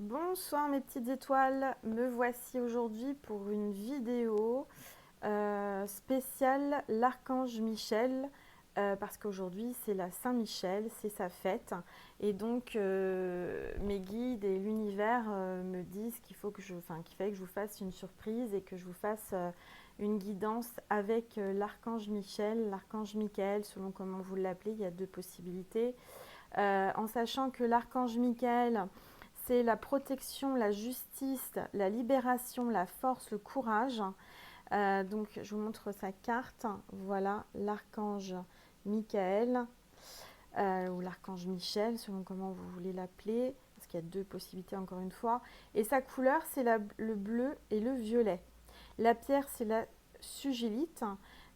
Bonsoir mes petites étoiles, me voici aujourd'hui pour une vidéo spéciale l'archange Michel parce qu'aujourd'hui c'est la Saint-Michel, c'est sa fête et donc mes guides et l'univers me disent qu'il fallait que je vous fasse une surprise et que je vous fasse une guidance avec l'archange Michel, l'archange Michael selon comment vous l'appelez, il y a deux possibilités. En sachant que l'archange Michael c'est la protection, la justice, la libération, la force, le courage. Donc, je vous montre sa carte. Voilà, l'archange Michael ou l'archange Michel, selon comment vous voulez l'appeler, parce qu'il y a deux possibilités encore une fois. Et sa couleur, c'est le bleu et le violet. La pierre, c'est la sugilite.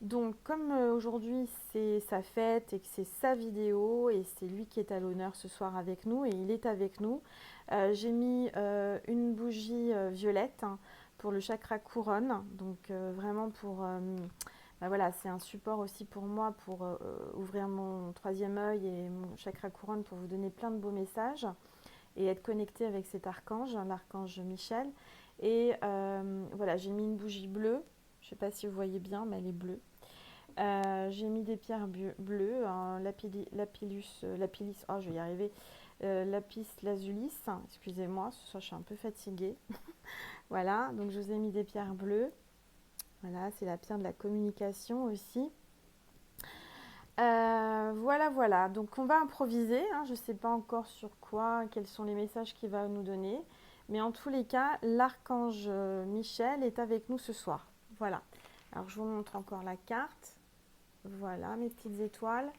Donc, comme aujourd'hui c'est sa fête et que c'est sa vidéo et c'est lui qui est à l'honneur ce soir avec nous et il est avec nous, j'ai mis une bougie violette pour le chakra couronne. Donc, vraiment pour. Voilà, c'est un support aussi pour moi pour ouvrir mon troisième œil et mon chakra couronne pour vous donner plein de beaux messages et être connecté avec cet archange, l'archange Michel. Et voilà, j'ai mis une bougie bleue. Je ne sais pas si vous voyez bien, mais elle est bleue. J'ai mis des pierres bleues, un lapilus, oh je vais y arriver, lapis lazulis, excusez-moi, ce soir je suis un peu fatiguée. Voilà, donc je vous ai mis des pierres bleues. Voilà, c'est la pierre de la communication aussi. Voilà. Donc on va improviser. Hein. Je ne sais pas encore sur quoi, quels sont les messages qu'il va nous donner. Mais en tous les cas, l'archange Michel est avec nous ce soir. Voilà. Alors je vous montre encore la carte. Voilà, mes petites étoiles.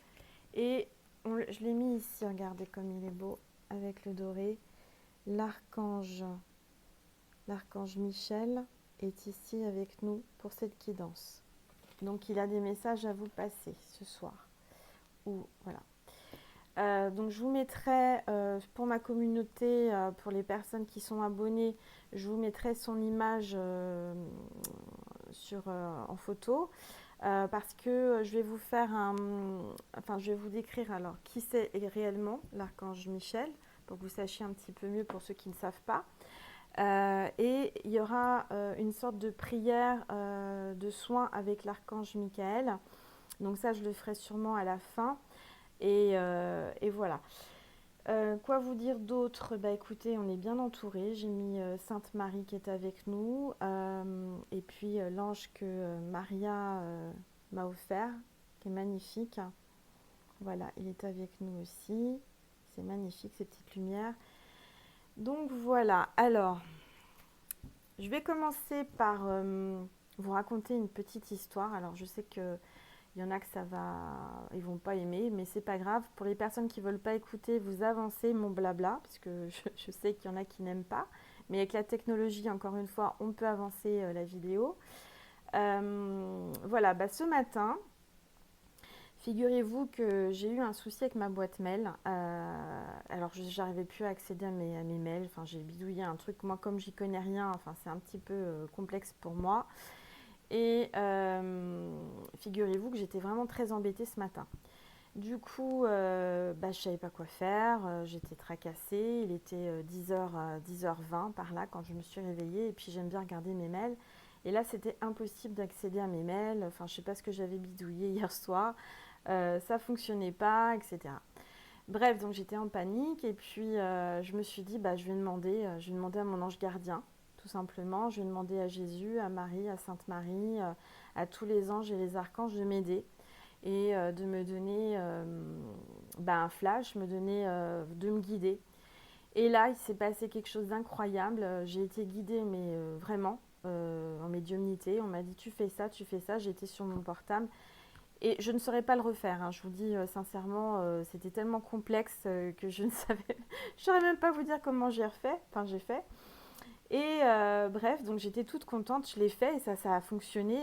Et je l'ai mis ici, regardez comme il est beau, avec le doré. L'archange Michel est ici avec nous pour cette guidance. Donc il a des messages à vous passer ce soir. Voilà. Donc je vous mettrai pour ma communauté, pour les personnes qui sont abonnées, je vous mettrai son image en photo parce que je vais vous faire je vais vous décrire alors qui c'est réellement l'archange Michel pour que vous sachiez un petit peu mieux pour ceux qui ne savent pas. Et il y aura une sorte de prière de soin avec l'archange Michael. Donc ça, je le ferai sûrement à la fin. Et voilà. Quoi vous dire d'autre? Bah écoutez, on est bien entouré. J'ai mis Sainte Marie qui est avec nous. Et puis l'ange que Maria m'a offert, qui est magnifique. Voilà, il est avec nous aussi. C'est magnifique ces petites lumières. Donc voilà. Alors, je vais commencer par vous raconter une petite histoire. Alors je sais que il y en a que ils vont pas aimer, mais c'est pas grave. Pour les personnes qui veulent pas écouter, vous avancez mon blabla, parce que je sais qu'il y en a qui n'aiment pas. Mais avec la technologie, encore une fois, on peut avancer la vidéo. Voilà, ce matin, figurez-vous que j'ai eu un souci avec ma boîte mail. Alors, j'arrivais plus à accéder à mes mails. Enfin, j'ai bidouillé un truc. Moi, comme j'y connais rien, enfin, c'est un petit peu complexe pour moi. Et figurez-vous que j'étais vraiment très embêtée ce matin. Du coup, je ne savais pas quoi faire, j'étais tracassée, il était 10h, 10h20 par là quand je me suis réveillée et puis j'aime bien regarder mes mails. Et là, c'était impossible d'accéder à mes mails, enfin je ne sais pas ce que j'avais bidouillé hier soir, ça ne fonctionnait pas, etc. Bref, donc j'étais en panique et puis je me suis dit, je vais demander à mon ange gardien, tout simplement. Je vais demander à Jésus, à Marie, à Sainte Marie, à tous les anges et les archanges de m'aider et de me donner un flash, de me guider. Et là, il s'est passé quelque chose d'incroyable. J'ai été guidée, mais vraiment, en médiumnité. On m'a dit, tu fais ça, tu fais ça. J'étais sur mon portable. Et je ne saurais pas le refaire, hein. Je vous dis sincèrement, c'était tellement complexe que je ne savais... je ne saurais même pas vous dire comment j'ai refait. Enfin, j'ai fait. Et bref, donc j'étais toute contente, je l'ai fait et ça a fonctionné.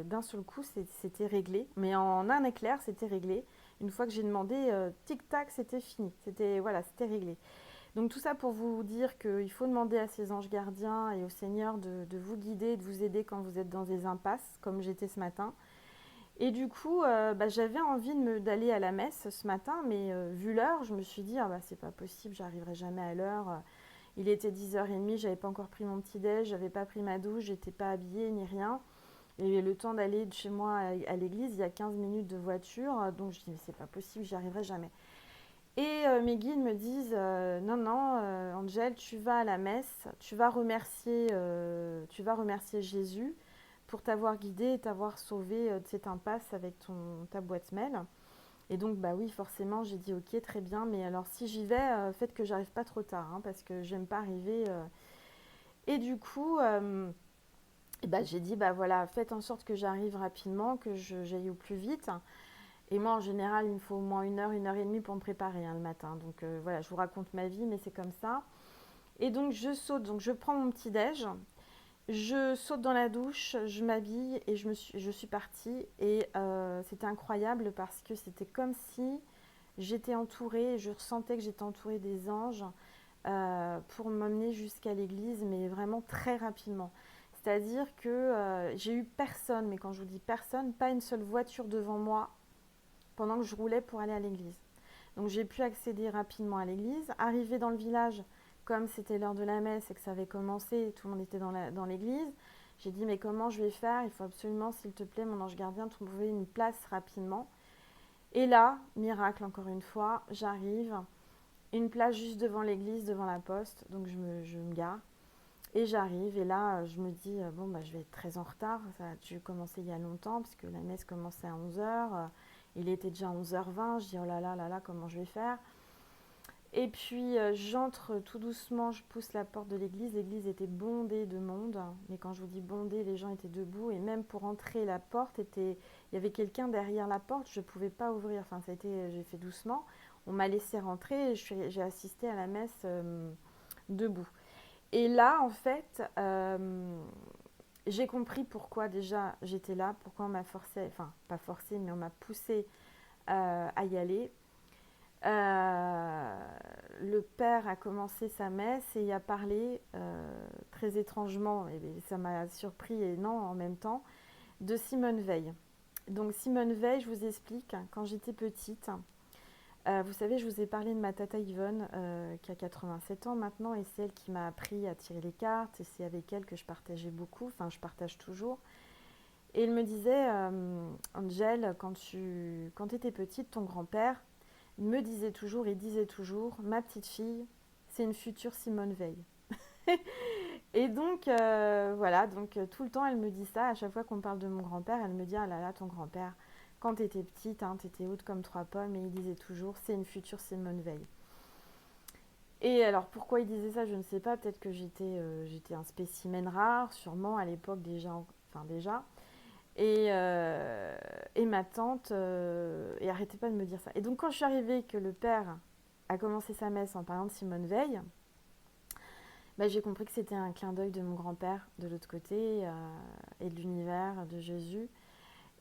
D'un seul coup, c'était réglé. Mais en un éclair, c'était réglé. Une fois que j'ai demandé, tic-tac, c'était fini. C'était réglé. Donc tout ça pour vous dire qu'il faut demander à ces anges gardiens et au Seigneur de vous guider, de vous aider quand vous êtes dans des impasses, comme j'étais ce matin. Et du coup, j'avais envie d'aller à la messe ce matin, mais vu l'heure, je me suis dit, ah c'est pas possible, j'arriverai jamais à l'heure. Il était 10h30, j'avais pas encore pris mon petit-déj, j'avais pas pris ma douche, j'étais pas habillée ni rien. Et le temps d'aller de chez moi à l'église, il y a 15 minutes de voiture, donc je dis mais c'est pas possible, j'y arriverai jamais. Et mes guides me disent non, non, Angel, tu vas à la messe, tu vas remercier Jésus pour t'avoir guidé et t'avoir sauvé de cette impasse avec ta boîte mail. Et donc, bah oui, forcément, j'ai dit ok, très bien, mais alors si j'y vais, faites que j'arrive pas trop tard, hein, parce que j'aime pas arriver. Et du coup, et bah, j'ai dit bah voilà, faites en sorte que j'arrive rapidement, que j'aille au plus vite. Et moi, en général, il me faut au moins une heure et demie pour me préparer hein, le matin. Donc voilà, je vous raconte ma vie, mais c'est comme ça. Et donc, je saute, donc je prends mon petit-déj, je saute dans la douche, je m'habille et je suis partie. Et c'était incroyable parce que c'était comme si j'étais entourée, je ressentais que j'étais entourée des anges pour m'emmener jusqu'à l'église, mais vraiment très rapidement. C'est-à-dire que j'ai eu personne, mais quand je vous dis personne, pas une seule voiture devant moi pendant que je roulais pour aller à l'église. Donc j'ai pu accéder rapidement à l'église. Arrivé dans le village, comme c'était l'heure de la messe et que ça avait commencé, tout le monde était dans l'église. J'ai dit mais comment je vais faire? Il faut absolument, s'il te plaît, mon ange gardien, trouver une place rapidement. Et là, miracle encore une fois, j'arrive, une place juste devant l'église, devant la poste. Donc je me gare et j'arrive. Et là, je me dis, bon, bah, je vais être très en retard. Ça a dû commencer il y a longtemps puisque la messe commençait à 11h. Il était déjà 11h20. Je dis, oh là là, comment je vais faire? Et puis j'entre tout doucement, je pousse la porte de l'église. L'église était bondée de monde, mais quand je vous dis bondée, les gens étaient debout et même pour entrer la porte, il y avait quelqu'un derrière la porte, je ne pouvais pas ouvrir. Enfin, j'ai fait doucement. On m'a laissé rentrer et j'ai assisté à la messe debout. Et là, en fait, j'ai compris pourquoi déjà j'étais là, pourquoi on m'a forcé, enfin pas forcé, mais on m'a poussé à y aller. Euh, le père a commencé sa messe et y a parlé très étrangement, et ça m'a surpris et non en même temps, de Simone Veil. Donc Simone Veil, je vous explique, quand j'étais petite, vous savez, je vous ai parlé de ma tata Yvonne qui a 87 ans maintenant et c'est elle qui m'a appris à tirer les cartes et c'est avec elle que je partageais beaucoup, enfin je partage toujours. Et elle me disait, Angel, quand tu étais petite, ton grand-père me disait toujours et disait toujours, ma petite fille, c'est une future Simone Veil. Et donc, voilà, donc tout le temps, elle me dit ça. À chaque fois qu'on parle de mon grand-père, elle me dit, ah là là, ton grand-père, quand tu étais petite, hein, tu étais haute comme trois pommes, et il disait toujours, c'est une future Simone Veil. Et alors, pourquoi il disait ça, je ne sais pas. Peut-être que j'étais un spécimen rare, sûrement à l'époque déjà, enfin déjà. Et ma tante, et arrêtait pas de me dire ça. Et donc, quand je suis arrivée, que le père a commencé sa messe en parlant de Simone Veil, bah, j'ai compris que c'était un clin d'œil de mon grand-père de l'autre côté et de l'univers, de Jésus.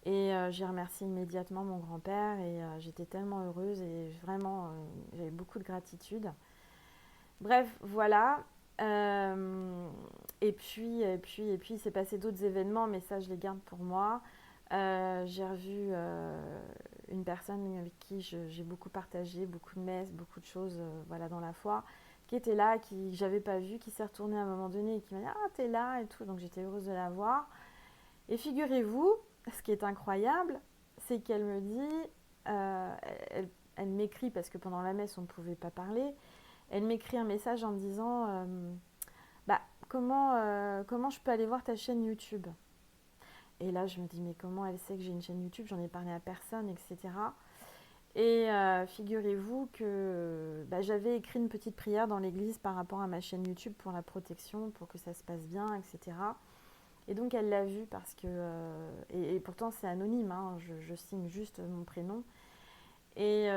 Et j'ai remercié immédiatement mon grand-père et j'étais tellement heureuse et vraiment j'avais beaucoup de gratitude. Bref, voilà. Et puis, il s'est passé d'autres événements, mais ça, je les garde pour moi. J'ai revu une personne avec qui j'ai beaucoup partagé, beaucoup de messes, beaucoup de choses voilà, dans la foi, qui était là, qui j'avais pas vu, qui s'est retournée à un moment donné et qui m'a dit «Ah, t'es là» et tout. Donc j'étais heureuse de la voir. Et figurez-vous, ce qui est incroyable, c'est qu'elle me dit, euh, elle, elle m'écrit, parce que pendant la messe on ne pouvait pas parler, elle m'écrit un message en me disant bah, comment je peux aller voir ta chaîne YouTube. Et là je me dis mais comment elle sait que j'ai une chaîne YouTube, j'en ai parlé à personne, etc. Et figurez-vous que bah, j'avais écrit une petite prière dans l'église par rapport à ma chaîne YouTube pour la protection, pour que ça se passe bien, etc. Et donc elle l'a vu parce que... et pourtant c'est anonyme, hein, je signe juste mon prénom. Et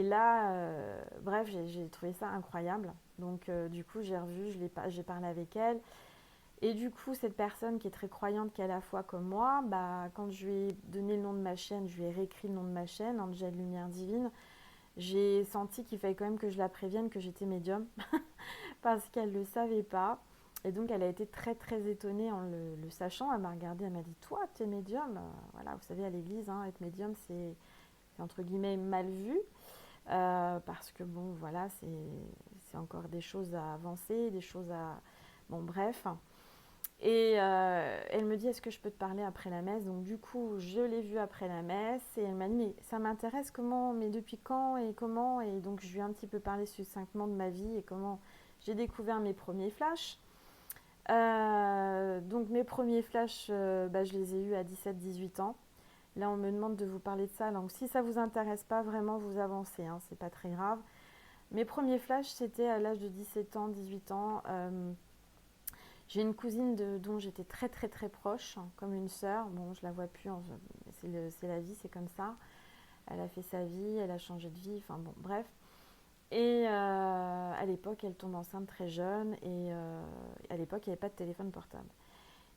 là, bref, j'ai trouvé ça incroyable. Donc du coup j'ai revu, j'ai parlé avec elle. Et du coup cette personne qui est très croyante, qui est à la fois comme moi, bah, quand je lui ai donné le nom de ma chaîne, je lui ai réécrit le nom de ma chaîne, Angel Lumière Divine, j'ai senti qu'il fallait quand même que je la prévienne que j'étais médium. Parce qu'elle ne le savait pas. Et donc, elle a été très, très étonnée en le sachant. Elle m'a regardée, elle m'a dit, toi, tu es médium. Voilà, vous savez, à l'église, hein, être médium, c'est entre guillemets mal vu. Parce que, bon, voilà, c'est encore des choses à avancer, des choses à... Bon, bref. Et elle me dit, est-ce que je peux te parler après la messe? Donc du coup, je l'ai vue après la messe et elle m'a dit, mais ça m'intéresse comment, mais depuis quand et comment? Et donc je lui ai un petit peu parlé succinctement de ma vie et comment j'ai découvert mes premiers flashs. Donc mes premiers flashs, je les ai eus à 17-18 ans. Là, on me demande de vous parler de ça. Donc si ça ne vous intéresse pas, vraiment, vous avancez, hein, c'est pas très grave. Mes premiers flashs, c'était à l'âge de 17 ans, 18 ans. J'ai une cousine dont j'étais très très très proche, hein, comme une sœur. Bon, je la vois plus, hein, c'est la vie, c'est comme ça. Elle a fait sa vie, elle a changé de vie, enfin bon, bref. Et à l'époque, elle tombe enceinte très jeune et à l'époque, il n'y avait pas de téléphone portable.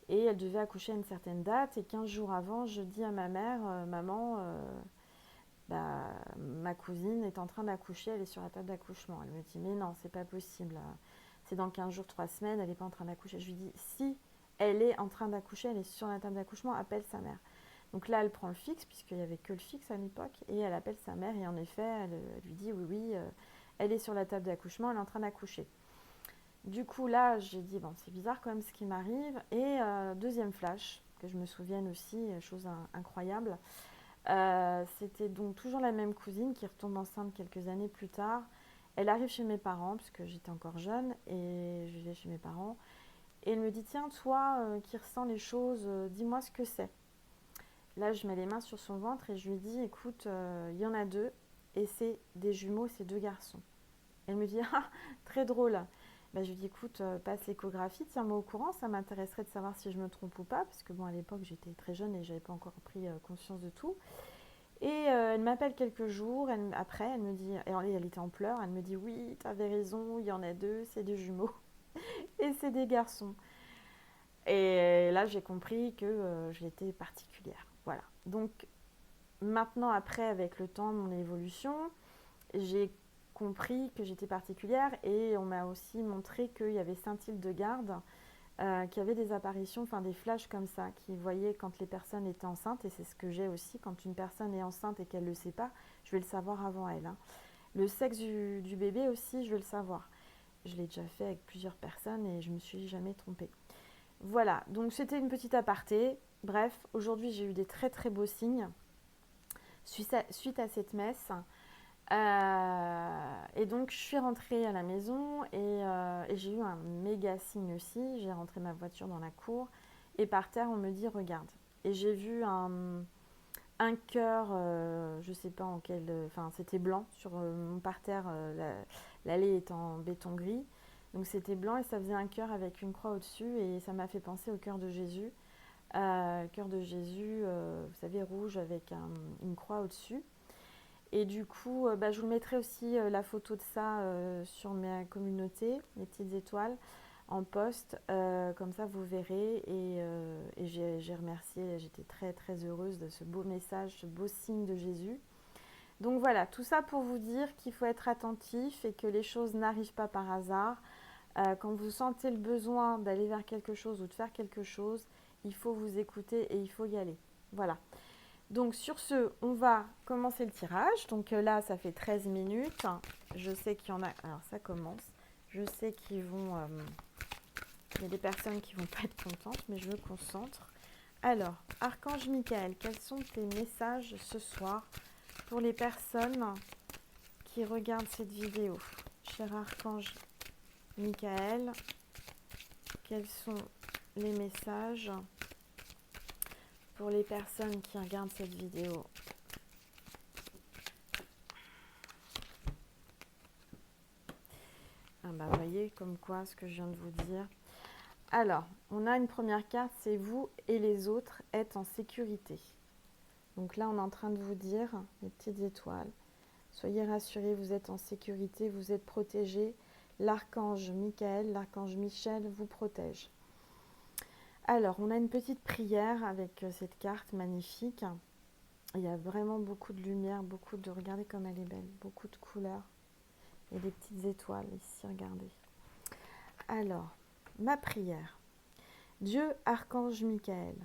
Et elle devait accoucher à une certaine date et 15 jours avant, je dis à ma mère, maman, ma cousine est en train d'accoucher, elle est sur la table d'accouchement. Elle me dit, mais non, c'est pas possible. C'est dans 15 jours, 3 semaines, elle n'est pas en train d'accoucher. Je lui dis, si elle est en train d'accoucher, elle est sur la table d'accouchement, appelle sa mère. Donc là, elle prend le fixe, puisqu'il n'y avait que le fixe à l'époque, et elle appelle sa mère, et en effet, elle lui dit, oui, oui, elle est sur la table d'accouchement, elle est en train d'accoucher. Du coup, là, j'ai dit, bon, c'est bizarre quand même ce qui m'arrive. Et deuxième flash, que je me souvienne aussi, chose incroyable, c'était donc toujours la même cousine qui retombe enceinte quelques années plus tard. Elle arrive chez mes parents, parce que j'étais encore jeune, et je vais chez mes parents. Et elle me dit, tiens, toi qui ressens les choses, dis-moi ce que c'est. Là, je mets les mains sur son ventre et je lui dis, écoute, il y en a deux, et c'est des jumeaux, c'est deux garçons. Elle me dit, ah, très drôle. Ben, je lui dis, écoute, passe l'échographie, tiens-moi au courant, ça m'intéresserait de savoir si je me trompe ou pas, parce que bon, à l'époque, j'étais très jeune et j'avais pas encore pris conscience de tout. Et elle m'appelle quelques jours, après, elle me dit, et elle était en pleurs, elle me dit, oui, tu avais raison, il y en a deux, c'est des jumeaux, et c'est des garçons. Et là, j'ai compris que j'étais particulière. Voilà. Donc, maintenant, après, avec le temps, mon évolution, j'ai compris que j'étais particulière et on m'a aussi montré qu'il y avait Saint-Hildegarde qui avait des apparitions, enfin des flashs comme ça, qui voyait quand les personnes étaient enceintes, et c'est ce que j'ai aussi, quand une personne est enceinte et qu'elle ne le sait pas, je vais le savoir avant elle. Hein. Le sexe du bébé aussi, je vais le savoir. Je l'ai déjà fait avec plusieurs personnes et je ne me suis jamais trompée. Voilà, donc c'était une petite aparté. Bref, aujourd'hui j'ai eu des très très beaux signes suite à cette messe. Et donc je suis rentrée à la maison et j'ai eu un méga signe aussi. J'ai rentré ma voiture dans la cour et par terre on me dit regarde. Et j'ai vu un cœur, je sais pas en quel, enfin c'était blanc sur mon parterre. L'allée est en béton gris, donc c'était blanc et ça faisait un cœur avec une croix au-dessus et ça m'a fait penser au cœur de Jésus. Cœur de Jésus, vous savez, rouge avec une croix au-dessus. Et du coup, je vous mettrai aussi la photo de ça sur ma communauté, les petites étoiles, en post. Comme ça, vous verrez. Et j'ai remercié, j'étais très très heureuse de ce beau message, ce beau signe de Jésus. Donc voilà, tout ça pour vous dire qu'il faut être attentif et que les choses n'arrivent pas par hasard. Quand vous sentez le besoin d'aller vers quelque chose ou de faire quelque chose, il faut vous écouter et il faut y aller. Voilà. Donc sur ce, on va commencer le tirage. Donc là, ça fait 13 minutes. Je sais qu'il y en a... Alors ça commence. Je sais qu'il y a des personnes qui vont pas être contentes, mais je me concentre. Alors, Archange Michael, quels sont tes messages ce soir pour les personnes qui regardent cette vidéo? Cher Archange Michael, quels sont les messages pour les personnes qui regardent cette vidéo? Vous voyez comme quoi ce que je viens de vous dire. Alors, on a une première carte, c'est vous et les autres êtes en sécurité. Donc là, on est en train de vous dire, les petites étoiles, soyez rassurés, vous êtes en sécurité, vous êtes protégés. L'archange Michael, l'archange Michel vous protège. Alors, on a une petite prière avec cette carte magnifique. Il y a vraiment beaucoup de lumière, beaucoup de... Regardez comme elle est belle, beaucoup de couleurs. Et des petites étoiles ici, regardez. Alors, ma prière. Dieu, Archange Michael,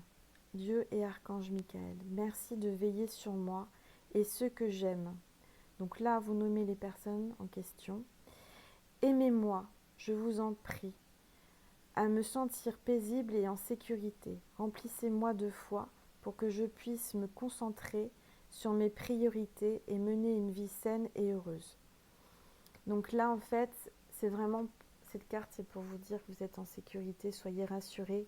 Dieu et Archange Michael, merci de veiller sur moi et ceux que j'aime. Donc là, vous nommez les personnes en question. Aimez-moi, je vous en prie, à me sentir paisible et en sécurité. Remplissez-moi de foi pour que je puisse me concentrer sur mes priorités et mener une vie saine et heureuse. Donc là, en fait, c'est vraiment, cette carte, c'est pour vous dire que vous êtes en sécurité, soyez rassurés.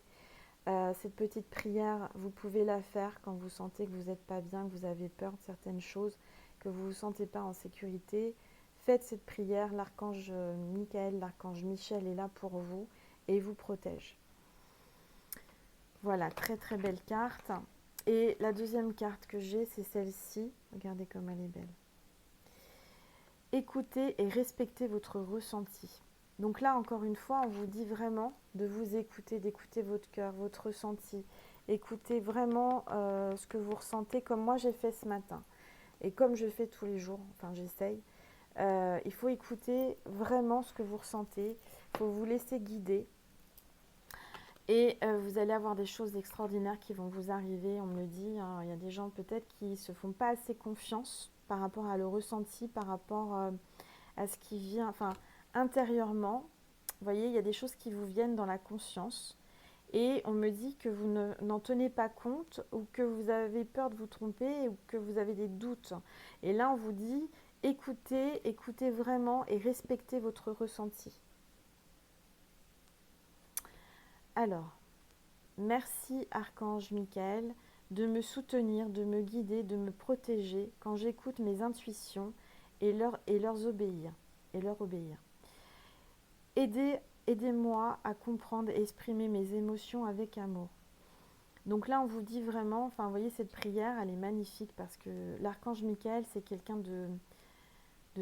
Cette petite prière, vous pouvez la faire quand vous sentez que vous n'êtes pas bien, que vous avez peur de certaines choses, que vous ne vous sentez pas en sécurité. Faites cette prière, l'archange Michael, l'archange Michel est là pour vous et vous protège. Voilà, très très belle carte. Et la deuxième carte que j'ai, c'est celle-ci. Regardez comme elle est belle. Écoutez et respectez votre ressenti. Donc là, encore une fois, on vous dit vraiment de vous écouter, d'écouter votre cœur, votre ressenti. Écoutez vraiment ce que vous ressentez, comme moi j'ai fait ce matin. Et comme je fais tous les jours, enfin j'essaye. Il faut écouter vraiment ce que vous ressentez. Il faut vous laisser guider. Et vous allez avoir des choses extraordinaires qui vont vous arriver. On me le dit, hein, il y a des gens peut-être qui ne se font pas assez confiance par rapport à le ressenti, par rapport à ce qui vient, enfin intérieurement. Vous voyez, il y a des choses qui vous viennent dans la conscience. Et on me dit que vous n'en tenez pas compte ou que vous avez peur de vous tromper ou que vous avez des doutes. Et là, on vous dit, écoutez, écoutez vraiment et respectez votre ressenti. Alors, merci Archange Michael de me soutenir, de me guider, de me protéger quand j'écoute mes intuitions et leur obéir. Aidez-moi à comprendre et exprimer mes émotions avec amour. Donc là, on vous dit vraiment, enfin, vous voyez, cette prière, elle est magnifique parce que l'archange Michael, c'est quelqu'un de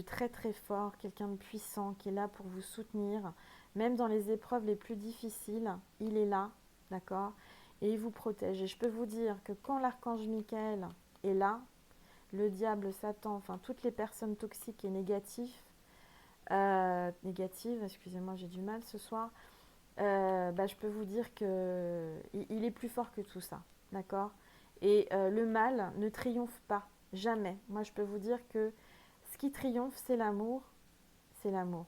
très très fort, quelqu'un de puissant qui est là pour vous soutenir. Même dans les épreuves les plus difficiles, il est là, d'accord? Et il vous protège. Et je peux vous dire que quand l'archange Michael est là, le diable, Satan, enfin toutes les personnes toxiques et négatives, excusez-moi, j'ai du mal ce soir, je peux vous dire qu'il est plus fort que tout ça, d'accord? Et le mal ne triomphe pas, jamais. Moi, je peux vous dire que ce qui triomphe, c'est l'amour, c'est l'amour.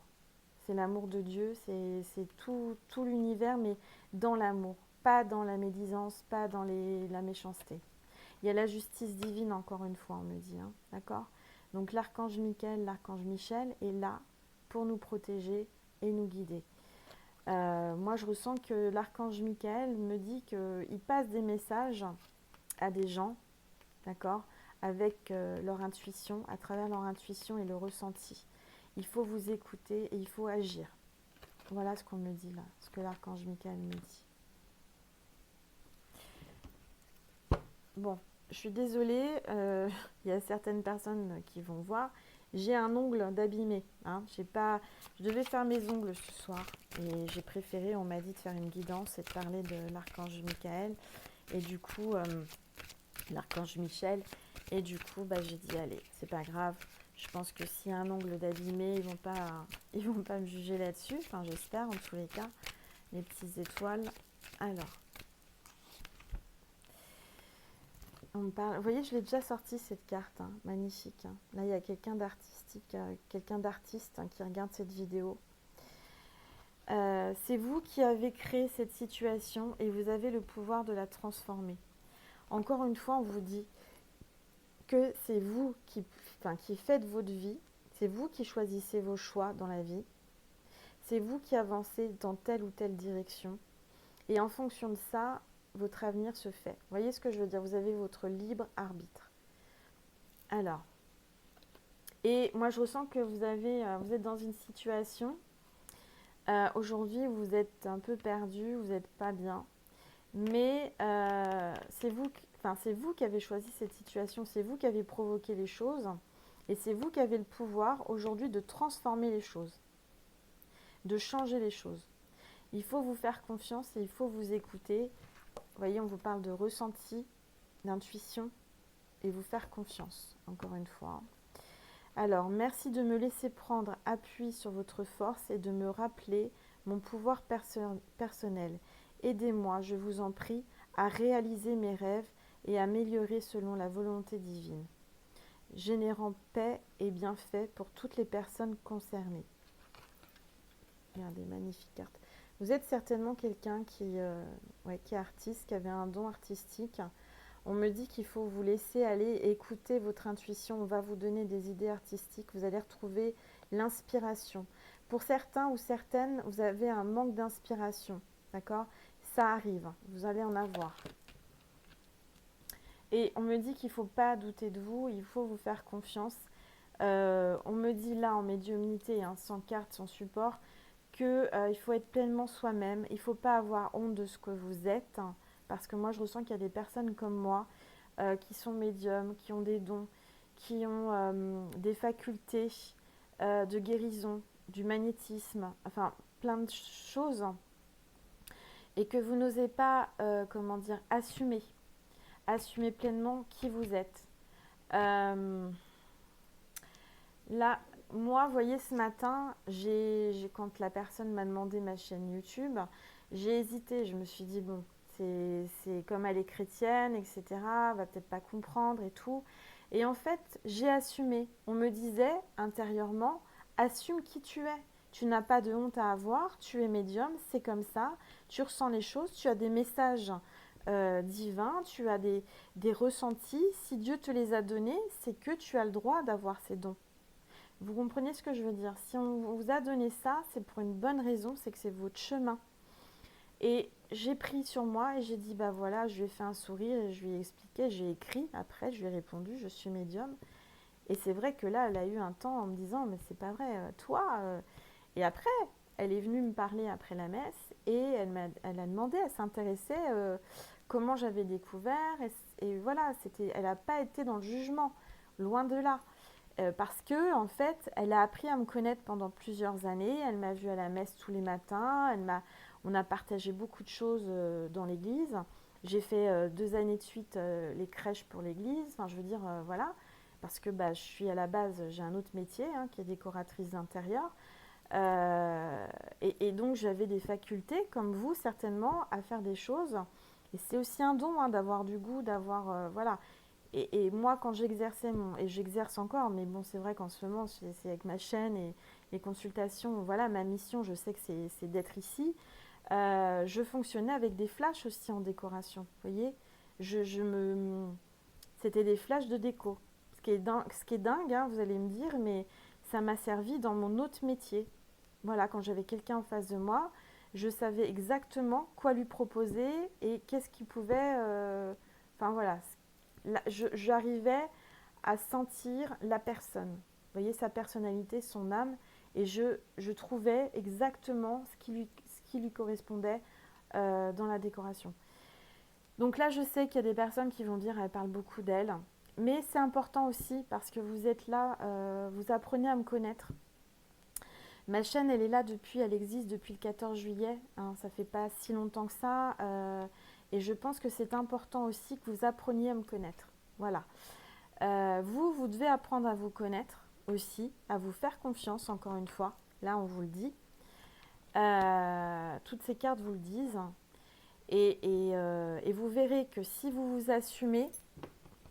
C'est l'amour de Dieu, c'est tout l'univers, mais dans l'amour, pas dans la médisance, pas dans la méchanceté. Il y a la justice divine, encore une fois, on me dit, hein, d'accord? Donc l'archange Michael, l'archange Michel est là pour nous protéger et nous guider. Moi, je ressens que l'archange Michael me dit qu'il passe des messages à des gens, d'accord, avec leur intuition, à travers leur intuition et le ressenti. Il faut vous écouter et il faut agir. Voilà ce qu'on me dit là, ce que l'archange Michael me dit. Bon, je suis désolée, il y a certaines personnes qui vont voir. J'ai un ongle d'abîmé. Hein. Je devais faire mes ongles ce soir et j'ai préféré, on m'a dit de faire une guidance et de parler de l'archange Michael et du coup, l'archange Michel. Et du coup, j'ai dit, allez, c'est pas grave. Je pense que s'il y a un ongle d'abîmé, ils vont pas me juger là-dessus. Enfin, j'espère, en tous les cas. Les petites étoiles. Alors. Vous voyez, je l'ai déjà sorti cette carte, hein, magnifique. Hein. Là, il y a quelqu'un d'artiste qui regarde cette vidéo. C'est vous qui avez créé cette situation et vous avez le pouvoir de la transformer. Encore une fois, on vous dit que c'est vous qui faites votre vie, c'est vous qui choisissez vos choix dans la vie, c'est vous qui avancez dans telle ou telle direction. Et en fonction de ça, votre avenir se fait. Vous voyez ce que je veux dire? Vous avez votre libre arbitre. Alors, et moi je ressens que vous êtes dans une situation, aujourd'hui vous êtes un peu perdu, vous n'êtes pas bien, mais c'est vous qui avez choisi cette situation, c'est vous qui avez provoqué les choses, et c'est vous qui avez le pouvoir aujourd'hui de transformer les choses, de changer les choses. Il faut vous faire confiance et il faut vous écouter. Vous voyez, on vous parle de ressenti, d'intuition et vous faire confiance, encore une fois. Alors, merci de me laisser prendre appui sur votre force et de me rappeler mon pouvoir personnel. Aidez-moi, je vous en prie, à réaliser mes rêves et à m'améliorer selon la volonté divine, générant paix et bienfaits pour toutes les personnes concernées. Regardez, magnifique carte. Vous êtes certainement quelqu'un ouais, qui est artiste, qui avait un don artistique. On me dit qu'il faut vous laisser aller écouter votre intuition. On va vous donner des idées artistiques. Vous allez retrouver l'inspiration. Pour certains ou certaines, vous avez un manque d'inspiration. D'accord? Ça arrive. Vous allez en avoir. Et on me dit qu'il ne faut pas douter de vous. Il faut vous faire confiance. On me dit là en médiumnité, hein, sans carte, sans support, qu'il faut être pleinement soi-même. Il ne faut pas avoir honte de ce que vous êtes. Hein, parce que moi, je ressens qu'il y a des personnes comme moi qui sont médiums, qui ont des dons, qui ont des facultés de guérison, du magnétisme, enfin plein de choses, et que vous n'osez pas, comment dire, assumer pleinement qui vous êtes. Là, moi, vous voyez, ce matin, quand la personne m'a demandé ma chaîne YouTube, j'ai hésité. Je me suis dit, bon, c'est comme elle est chrétienne, etc. Elle va peut-être pas comprendre et tout. Et en fait, j'ai assumé. On me disait intérieurement, assume qui tu es. Tu n'as pas de honte à avoir, tu es médium, c'est comme ça. Tu ressens les choses, tu as des messages divins, tu as des ressentis. Si Dieu te les a donnés, c'est que tu as le droit d'avoir ces dons. Vous comprenez ce que je veux dire? Si on vous a donné ça, c'est pour une bonne raison, c'est que c'est votre chemin. Et j'ai pris sur moi et j'ai dit, bah voilà, je lui ai fait un sourire et je lui ai expliqué, j'ai écrit, après je lui ai répondu, je suis médium. Et c'est vrai que là, elle a eu un temps en me disant, mais c'est pas vrai, toi. Et après, elle est venue me parler après la messe et elle a demandé, elle s'intéressait comment j'avais découvert. Et voilà, elle n'a pas été dans le jugement, loin de là. Parce que en fait, elle a appris à me connaître pendant plusieurs années. Elle m'a vue à la messe tous les matins. On a partagé beaucoup de choses dans l'église. J'ai fait 2 années de suite les crèches pour l'église. Enfin, je veux dire, voilà. Parce que bah, je suis à la base, j'ai un autre métier hein, qui est décoratrice d'intérieur. Et donc, j'avais des facultés, comme vous, certainement, à faire des choses. Et c'est aussi un don hein, d'avoir du goût, d'avoir. Voilà. Et moi, quand j'exerçais et j'exerce encore, mais bon, c'est vrai qu'en ce moment, c'est avec ma chaîne et les consultations, voilà, ma mission, je sais que c'est d'être ici. Je fonctionnais avec des flashs aussi en décoration. Vous voyez, c'était des flashs de déco. Ce qui est dingue hein, vous allez me dire, mais ça m'a servi dans mon autre métier. Voilà, quand j'avais quelqu'un en face de moi, je savais exactement quoi lui proposer et qu'est-ce qu'il pouvait. Enfin voilà, j'arrivais à sentir la personne. Vous voyez, sa personnalité, son âme. Et je trouvais exactement ce qui lui correspondait dans la décoration. Donc là, je sais qu'il y a des personnes qui vont dire, elle parle beaucoup d'elle. Mais c'est important aussi parce que vous êtes là, vous apprenez à me connaître. Ma chaîne, elle existe depuis le 14 juillet. Hein, ça fait pas si longtemps que ça. Et je pense que c'est important aussi que vous appreniez à me connaître. Voilà. Vous devez apprendre à vous connaître aussi, à vous faire confiance, encore une fois. Là, on vous le dit. Toutes ces cartes vous le disent. Et vous verrez que si vous vous assumez,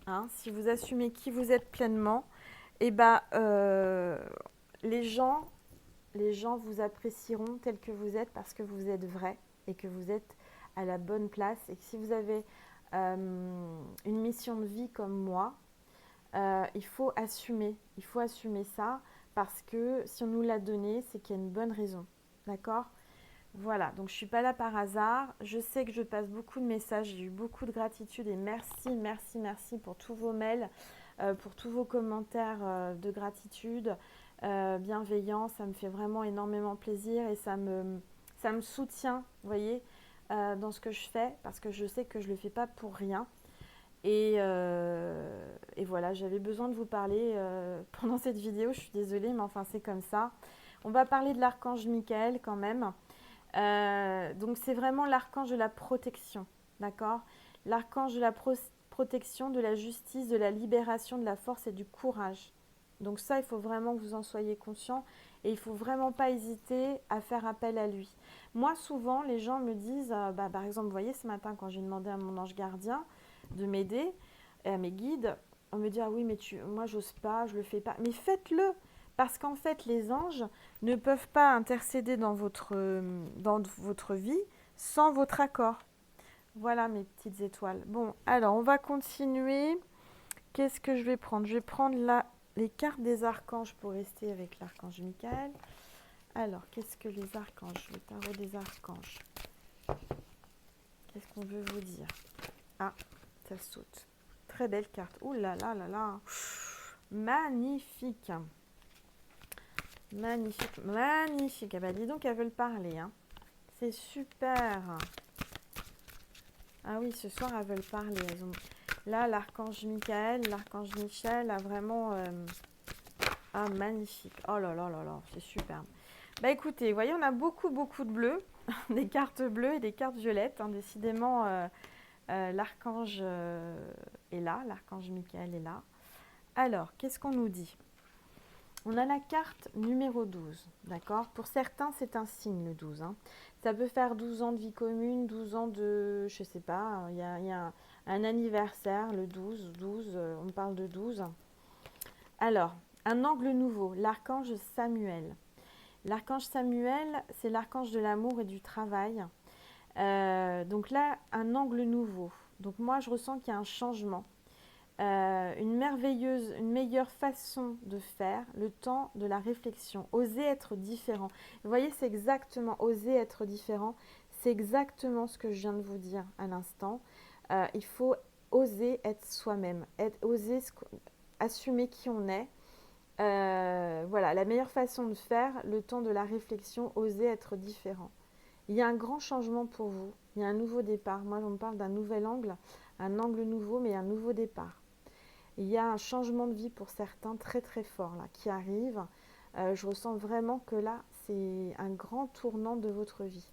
hein, si vous assumez qui vous êtes pleinement, et ben, les gens vous apprécieront tel que vous êtes parce que vous êtes vrai et que vous êtes à la bonne place. Et que si vous avez une mission de vie comme moi, il faut assumer ça parce que si on nous l'a donné, c'est qu'il y a une bonne raison. D'accord? Voilà, donc je ne suis pas là par hasard. Je sais que je passe beaucoup de messages, j'ai eu beaucoup de gratitude et merci, merci, merci pour tous vos mails, pour tous vos commentaires de gratitude, bienveillants. Ça me fait vraiment énormément plaisir et ça me soutient, vous voyez, dans ce que je fais parce que je sais que je ne le fais pas pour rien. Et voilà, j'avais besoin de vous parler pendant cette vidéo, je suis désolée, mais enfin c'est comme ça. On va parler de l'archange Michael quand même. Donc c'est vraiment l'archange de la protection, d'accord? L'archange de la protection, de la justice, de la libération, de la force et du courage. Donc ça, il faut vraiment que vous en soyez conscient et il ne faut vraiment pas hésiter à faire appel à lui. Moi, souvent, les gens me disent, par exemple, vous voyez, ce matin, quand j'ai demandé à mon ange gardien de m'aider, et à mes guides, on me dit, ah oui, mais moi, j'ose pas, je le fais pas. Mais faites-le, Parce qu'en fait, les anges ne peuvent pas intercéder dans votre vie sans votre accord. Voilà mes petites étoiles. Bon, alors on va continuer. Qu'est-ce que je vais prendre? Je vais prendre les cartes des archanges pour rester avec l'archange Michael. Alors, qu'est-ce que les archanges? Le tarot des archanges. Qu'est-ce qu'on veut vous dire? Ah, ça saute. Très belle carte. Ouh là là là là. Magnifique. Magnifique, magnifique. Ah bah dis donc, elles veulent parler. Hein. C'est super. Ah oui, ce soir, elles veulent parler. Elles ont... Là, l'archange Michael, l'archange Michel a vraiment... Ah, magnifique. Oh là là là là, c'est superbe. Bah écoutez, vous voyez, on a beaucoup, beaucoup de bleu. Des cartes bleues et des cartes violettes. Hein. Décidément, l'archange est là. L'archange Michael est là. Alors, qu'est-ce qu'on nous dit? On a la carte numéro 12, d'accord? Pour certains, c'est un signe, le 12. Hein. Ça peut faire 12 ans de vie commune, 12 ans de... Je sais pas, il y a un anniversaire, le 12, on parle de 12. Alors, un angle nouveau, l'archange Samuel. L'archange Samuel, c'est l'archange de l'amour et du travail. Donc là, un angle nouveau. Donc moi, je ressens qu'il y a un changement. Une meilleure façon de faire, le temps de la réflexion, oser être différent. Vous voyez, c'est exactement, oser être différent, c'est exactement ce que je viens de vous dire à l'instant. Il faut oser être soi-même, oser assumer qui on est. Voilà, la meilleure façon de faire, le temps de la réflexion, oser être différent. Il y a un grand changement pour vous, il y a un nouveau départ. Moi, on me parle d'un nouvel angle, un angle nouveau, mais un nouveau départ. Il y a un changement de vie pour certains très très fort là, qui arrive. Je ressens vraiment que là, c'est un grand tournant de votre vie.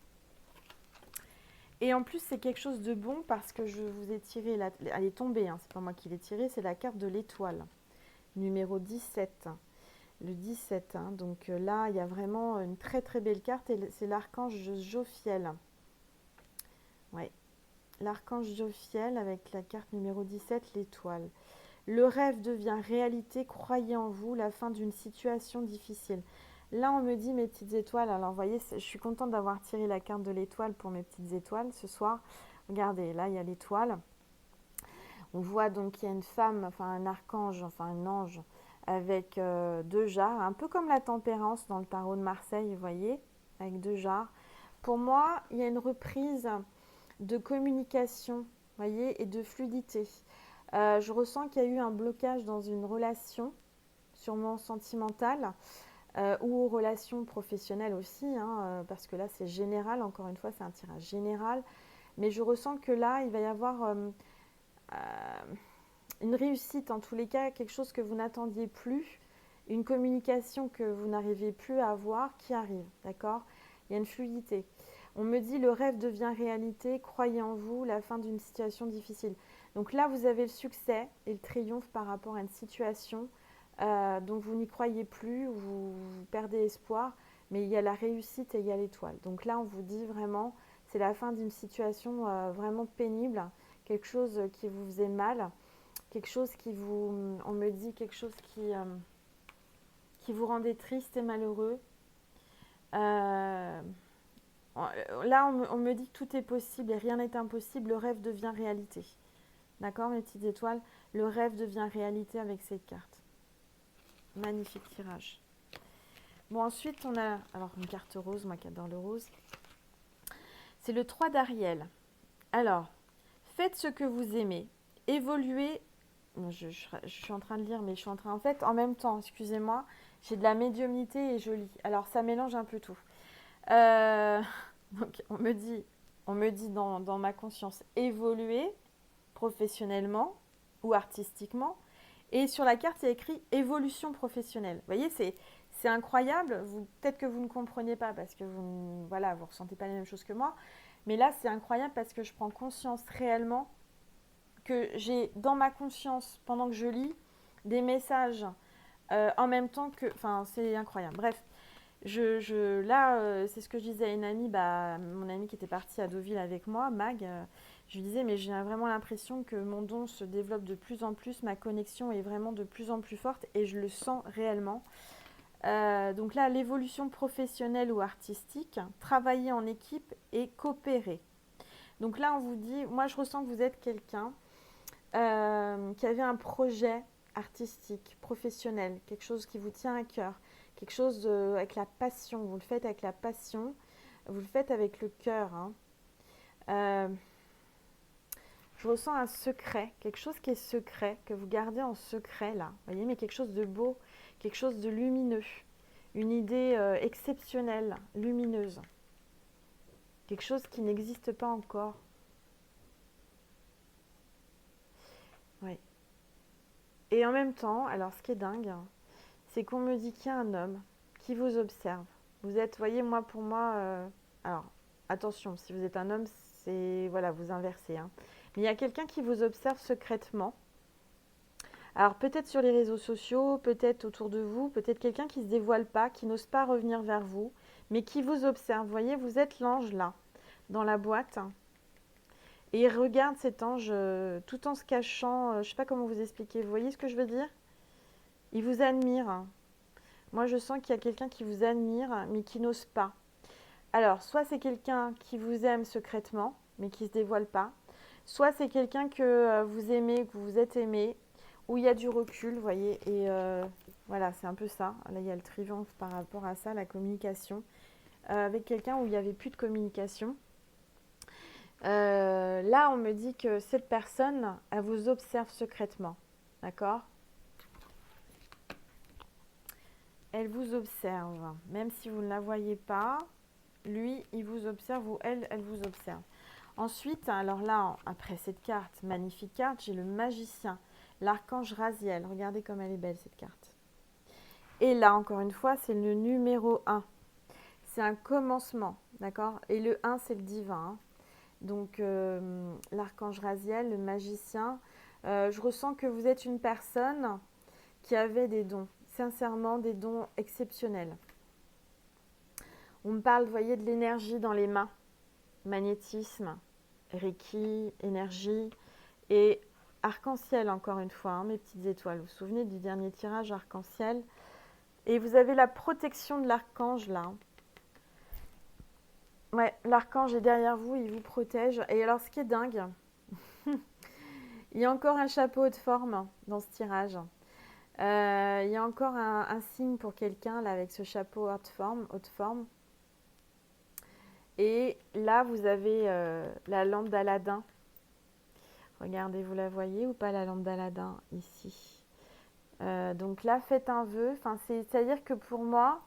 Et en plus, c'est quelque chose de bon parce que je vous ai tiré, elle est tombée, hein, c'est pas moi qui l'ai tirée, c'est la carte de l'étoile, numéro 17. Le 17, hein, donc là, il y a vraiment une très très belle carte et c'est l'archange Jophiel. Ouais, l'archange Jophiel avec la carte numéro 17, l'étoile. Le rêve devient réalité, croyez en vous, la fin d'une situation difficile. Là, on me dit mes petites étoiles. Alors, vous voyez, je suis contente d'avoir tiré la carte de l'étoile pour mes petites étoiles ce soir. Regardez, là, il y a l'étoile. On voit donc qu'il y a une femme, enfin un archange, enfin un ange, avec deux jarres, un peu comme la tempérance dans le tarot de Marseille, vous voyez, avec deux jarres. Pour moi, il y a une reprise de communication, vous voyez, et de fluidité. Je ressens qu'il y a eu un blocage dans une relation, sûrement sentimentale, ou relation professionnelle aussi, hein, parce que là c'est général, encore une fois c'est un tirage général, mais je ressens que là il va y avoir une réussite, en tous les cas, quelque chose que vous n'attendiez plus, une communication que vous n'arrivez plus à avoir qui arrive, d'accord? Il y a une fluidité. On me dit le rêve devient réalité, croyez en vous, la fin d'une situation difficile. Donc là, vous avez le succès et le triomphe par rapport à une situation dont vous n'y croyez plus, vous perdez espoir, mais il y a la réussite et il y a l'étoile. Donc là, on vous dit vraiment, c'est la fin d'une situation vraiment pénible, quelque chose qui vous faisait mal, quelque chose qui vous, on me dit quelque chose qui vous rendait triste et malheureux. Là, on me dit que tout est possible et rien n'est impossible, le rêve devient réalité. D'accord, mes petites étoiles? Le rêve devient réalité avec cette carte. Magnifique tirage. Bon, ensuite, on a alors une carte rose, moi qui adore le rose. C'est le 3 d'Ariel. Alors, faites ce que vous aimez. Évoluez. Je suis en train de lire, mais je suis en train... En fait, en même temps, excusez-moi, j'ai de la médiumnité et je lis. Alors, ça mélange un peu tout. Donc, on me dit dans ma conscience, évoluer professionnellement ou artistiquement. Et sur la carte, il y a écrit évolution professionnelle. Vous voyez, c'est incroyable. Peut-être que vous ne comprenez pas parce que vous ne ressentez pas les mêmes choses que moi. Mais là, c'est incroyable parce que je prends conscience réellement que j'ai dans ma conscience, pendant que je lis, des messages en même temps que... Enfin, c'est incroyable. Bref, là, c'est ce que je disais à une amie, mon amie qui était partie à Deauville avec moi, Mag. Je lui disais, mais j'ai vraiment l'impression que mon don se développe de plus en plus, ma connexion est vraiment de plus en plus forte et je le sens réellement. Donc là, l'évolution professionnelle ou artistique, travailler en équipe et coopérer. Donc là, on vous dit, moi je ressens que vous êtes quelqu'un qui avait un projet artistique, professionnel, quelque chose qui vous tient à cœur, quelque chose avec la passion, vous le faites avec la passion, vous le faites avec le cœur. Hein. Euh, je ressens un secret, quelque chose qui est secret, que vous gardez en secret là, vous voyez, mais quelque chose de beau, quelque chose de lumineux, une idée exceptionnelle, lumineuse, quelque chose qui n'existe pas encore. Oui. Et en même temps, alors ce qui est dingue, c'est qu'on me dit qu'il y a un homme qui vous observe. Vous êtes, voyez, moi pour moi, alors attention, si vous êtes un homme, c'est voilà, vous inversez. Hein. Mais il y a quelqu'un qui vous observe secrètement. Alors peut-être sur les réseaux sociaux, peut-être autour de vous, peut-être quelqu'un qui ne se dévoile pas, qui n'ose pas revenir vers vous, mais qui vous observe. Vous voyez, vous êtes l'ange là, dans la boîte. Et il regarde cet ange tout en se cachant. Je ne sais pas comment vous expliquer. Vous voyez ce que je veux dire? Il vous admire. Moi, je sens qu'il y a quelqu'un qui vous admire, mais qui n'ose pas. Alors, soit c'est quelqu'un qui vous aime secrètement, mais qui ne se dévoile pas. Soit c'est quelqu'un que vous aimez, que vous vous êtes aimé, où il y a du recul, vous voyez. Et voilà, c'est un peu ça. Là, il y a le triomphe par rapport à ça, la communication. Avec quelqu'un où il n'y avait plus de communication. Là, on me dit que cette personne, elle vous observe secrètement. D'accord? Elle vous observe. Même si vous ne la voyez pas, lui, il vous observe ou elle vous observe. Ensuite, alors là, après cette carte, magnifique carte, j'ai le magicien, l'archange Raziel. Regardez comme elle est belle cette carte. Et là, encore une fois, c'est le numéro 1. C'est un commencement, d'accord? Et le 1, c'est le divin. Hein. Donc, l'archange Raziel, le magicien, je ressens que vous êtes une personne qui avait des dons, sincèrement des dons exceptionnels. On me parle, vous voyez, de l'énergie dans les mains, magnétisme, Reiki, énergie et arc-en-ciel encore une fois, hein, mes petites étoiles. Vous vous souvenez du dernier tirage arc-en-ciel? Et vous avez la protection de l'archange là. Ouais, l'archange est derrière vous, il vous protège. Et alors ce qui est dingue, il y a encore un chapeau haute forme dans ce tirage. Il y a encore un signe pour quelqu'un là avec ce chapeau haute forme. Et là, vous avez la lampe d'Aladin. Regardez, vous la voyez ou pas la lampe d'Aladin ici? Donc là, faites un vœu. Enfin, c'est-à-dire que pour moi,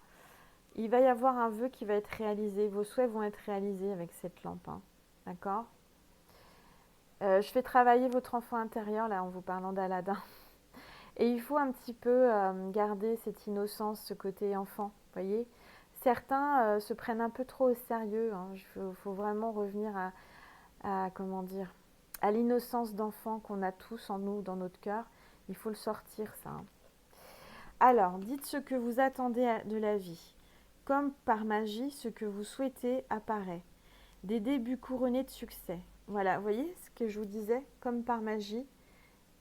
il va y avoir un vœu qui va être réalisé. Vos souhaits vont être réalisés avec cette lampe. Hein. D'accord? Je fais travailler votre enfant intérieur là en vous parlant d'Aladin. Et il faut un petit peu garder cette innocence, ce côté enfant. Vous voyez? Certains se prennent un peu trop au sérieux. Hein. Faut vraiment revenir comment dire, à l'innocence d'enfant qu'on a tous en nous, dans notre cœur. Il faut le sortir, ça. Hein. Alors, dites ce que vous attendez de la vie. Comme par magie, ce que vous souhaitez apparaît. Des débuts couronnés de succès. Voilà, vous voyez ce que je vous disais? Comme par magie,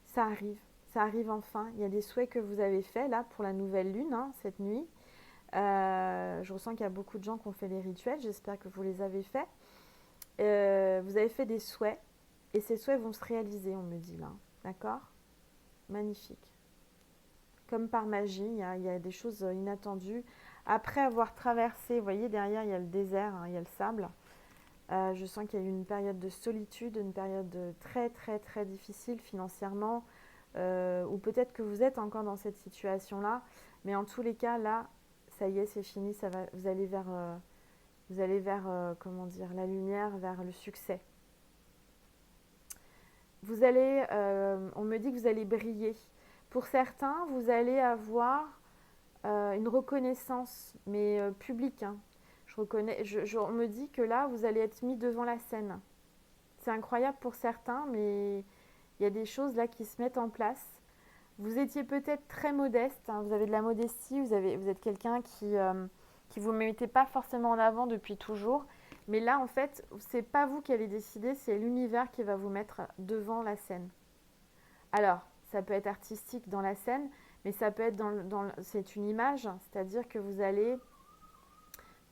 ça arrive. Ça arrive enfin. Il y a des souhaits que vous avez faits là pour la nouvelle lune, hein, cette nuit. Je ressens qu'il y a beaucoup de gens qui ont fait les rituels. J'espère que vous les avez faits. Vous avez fait des souhaits. Et ces souhaits vont se réaliser, on me dit là. D'accord? Magnifique. Comme par magie, il y a des choses inattendues. Après avoir traversé, vous voyez, derrière, il y a le désert, hein, il y a le sable. Je sens qu'il y a eu une période de solitude, une période très, très, très difficile financièrement. Ou peut-être que vous êtes encore dans cette situation-là. Mais en tous les cas, là, ça y est, c'est fini. Vous allez vers comment dire, la lumière, vers le succès. On me dit que vous allez briller. Pour certains, vous allez avoir une reconnaissance, mais publique. Hein. On me dit que là, vous allez être mis devant la scène. C'est incroyable pour certains, mais il y a des choses là qui se mettent en place. Vous étiez peut-être très modeste, hein, vous avez de la modestie, vous êtes quelqu'un qui vous mettez pas forcément en avant depuis toujours. Mais là, en fait, c'est pas vous qui allez décider, c'est l'univers qui va vous mettre devant la scène. Alors, ça peut être artistique dans la scène, Mais ça peut être c'est une image, c'est-à-dire que vous allez...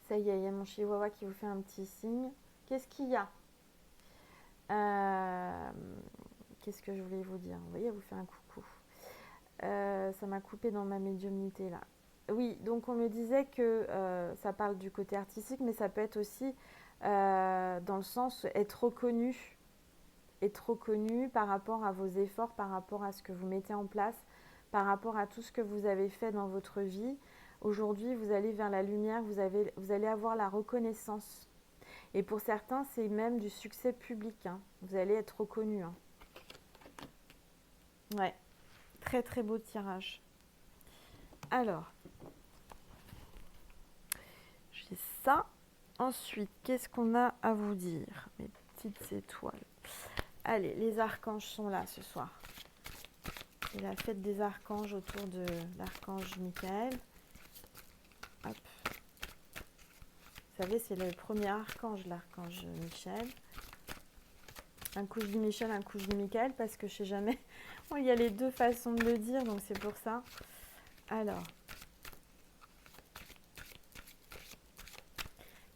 Ça y est, il y a mon chihuahua qui vous fait un petit signe. Qu'est-ce qu'il y a? Qu'est-ce que je voulais vous dire? Vous voyez, elle vous fait un coucou. Ça m'a coupé dans ma médiumnité là. Oui, donc on me disait que ça parle du côté artistique, mais ça peut être aussi dans le sens être reconnu par rapport à vos efforts, par rapport à ce que vous mettez en place, par rapport à tout ce que vous avez fait dans votre vie. Aujourd'hui, vous allez vers la lumière, vous allez avoir la reconnaissance. Et pour certains, c'est même du succès public, hein. Vous allez être reconnu, hein. Ouais, très très beau tirage. Alors, j'ai ça. Ensuite, qu'est-ce qu'on a à vous dire, mes petites étoiles? Allez, les archanges sont là ce soir. C'est la fête des archanges autour de l'archange Michael. Hop. Vous savez, c'est le premier archange, l'archange Michel. Un coup je dis Michel, un coup je dis Michael, parce que je sais jamais. Bon, il y a les deux façons de le dire, donc c'est pour ça. Alors.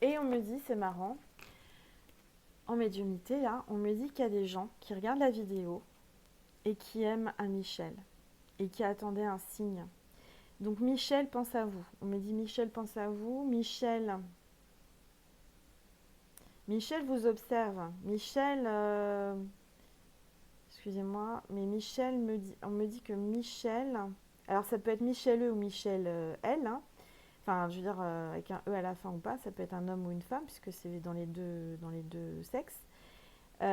Et on me dit, c'est marrant, en médiumnité, là, on me dit qu'il y a des gens qui regardent la vidéo et qui aiment un Michel et qui attendaient un signe. Donc Michel pense à vous. On me dit Michel pense à vous. Michel vous observe. Michel, excusez-moi, mais Michel me dit, on me dit que Michel, alors ça peut être Michel E ou Michel L, hein. Enfin, je veux dire, avec un E à la fin ou pas, ça peut être un homme ou une femme, puisque c'est dans les deux sexes. On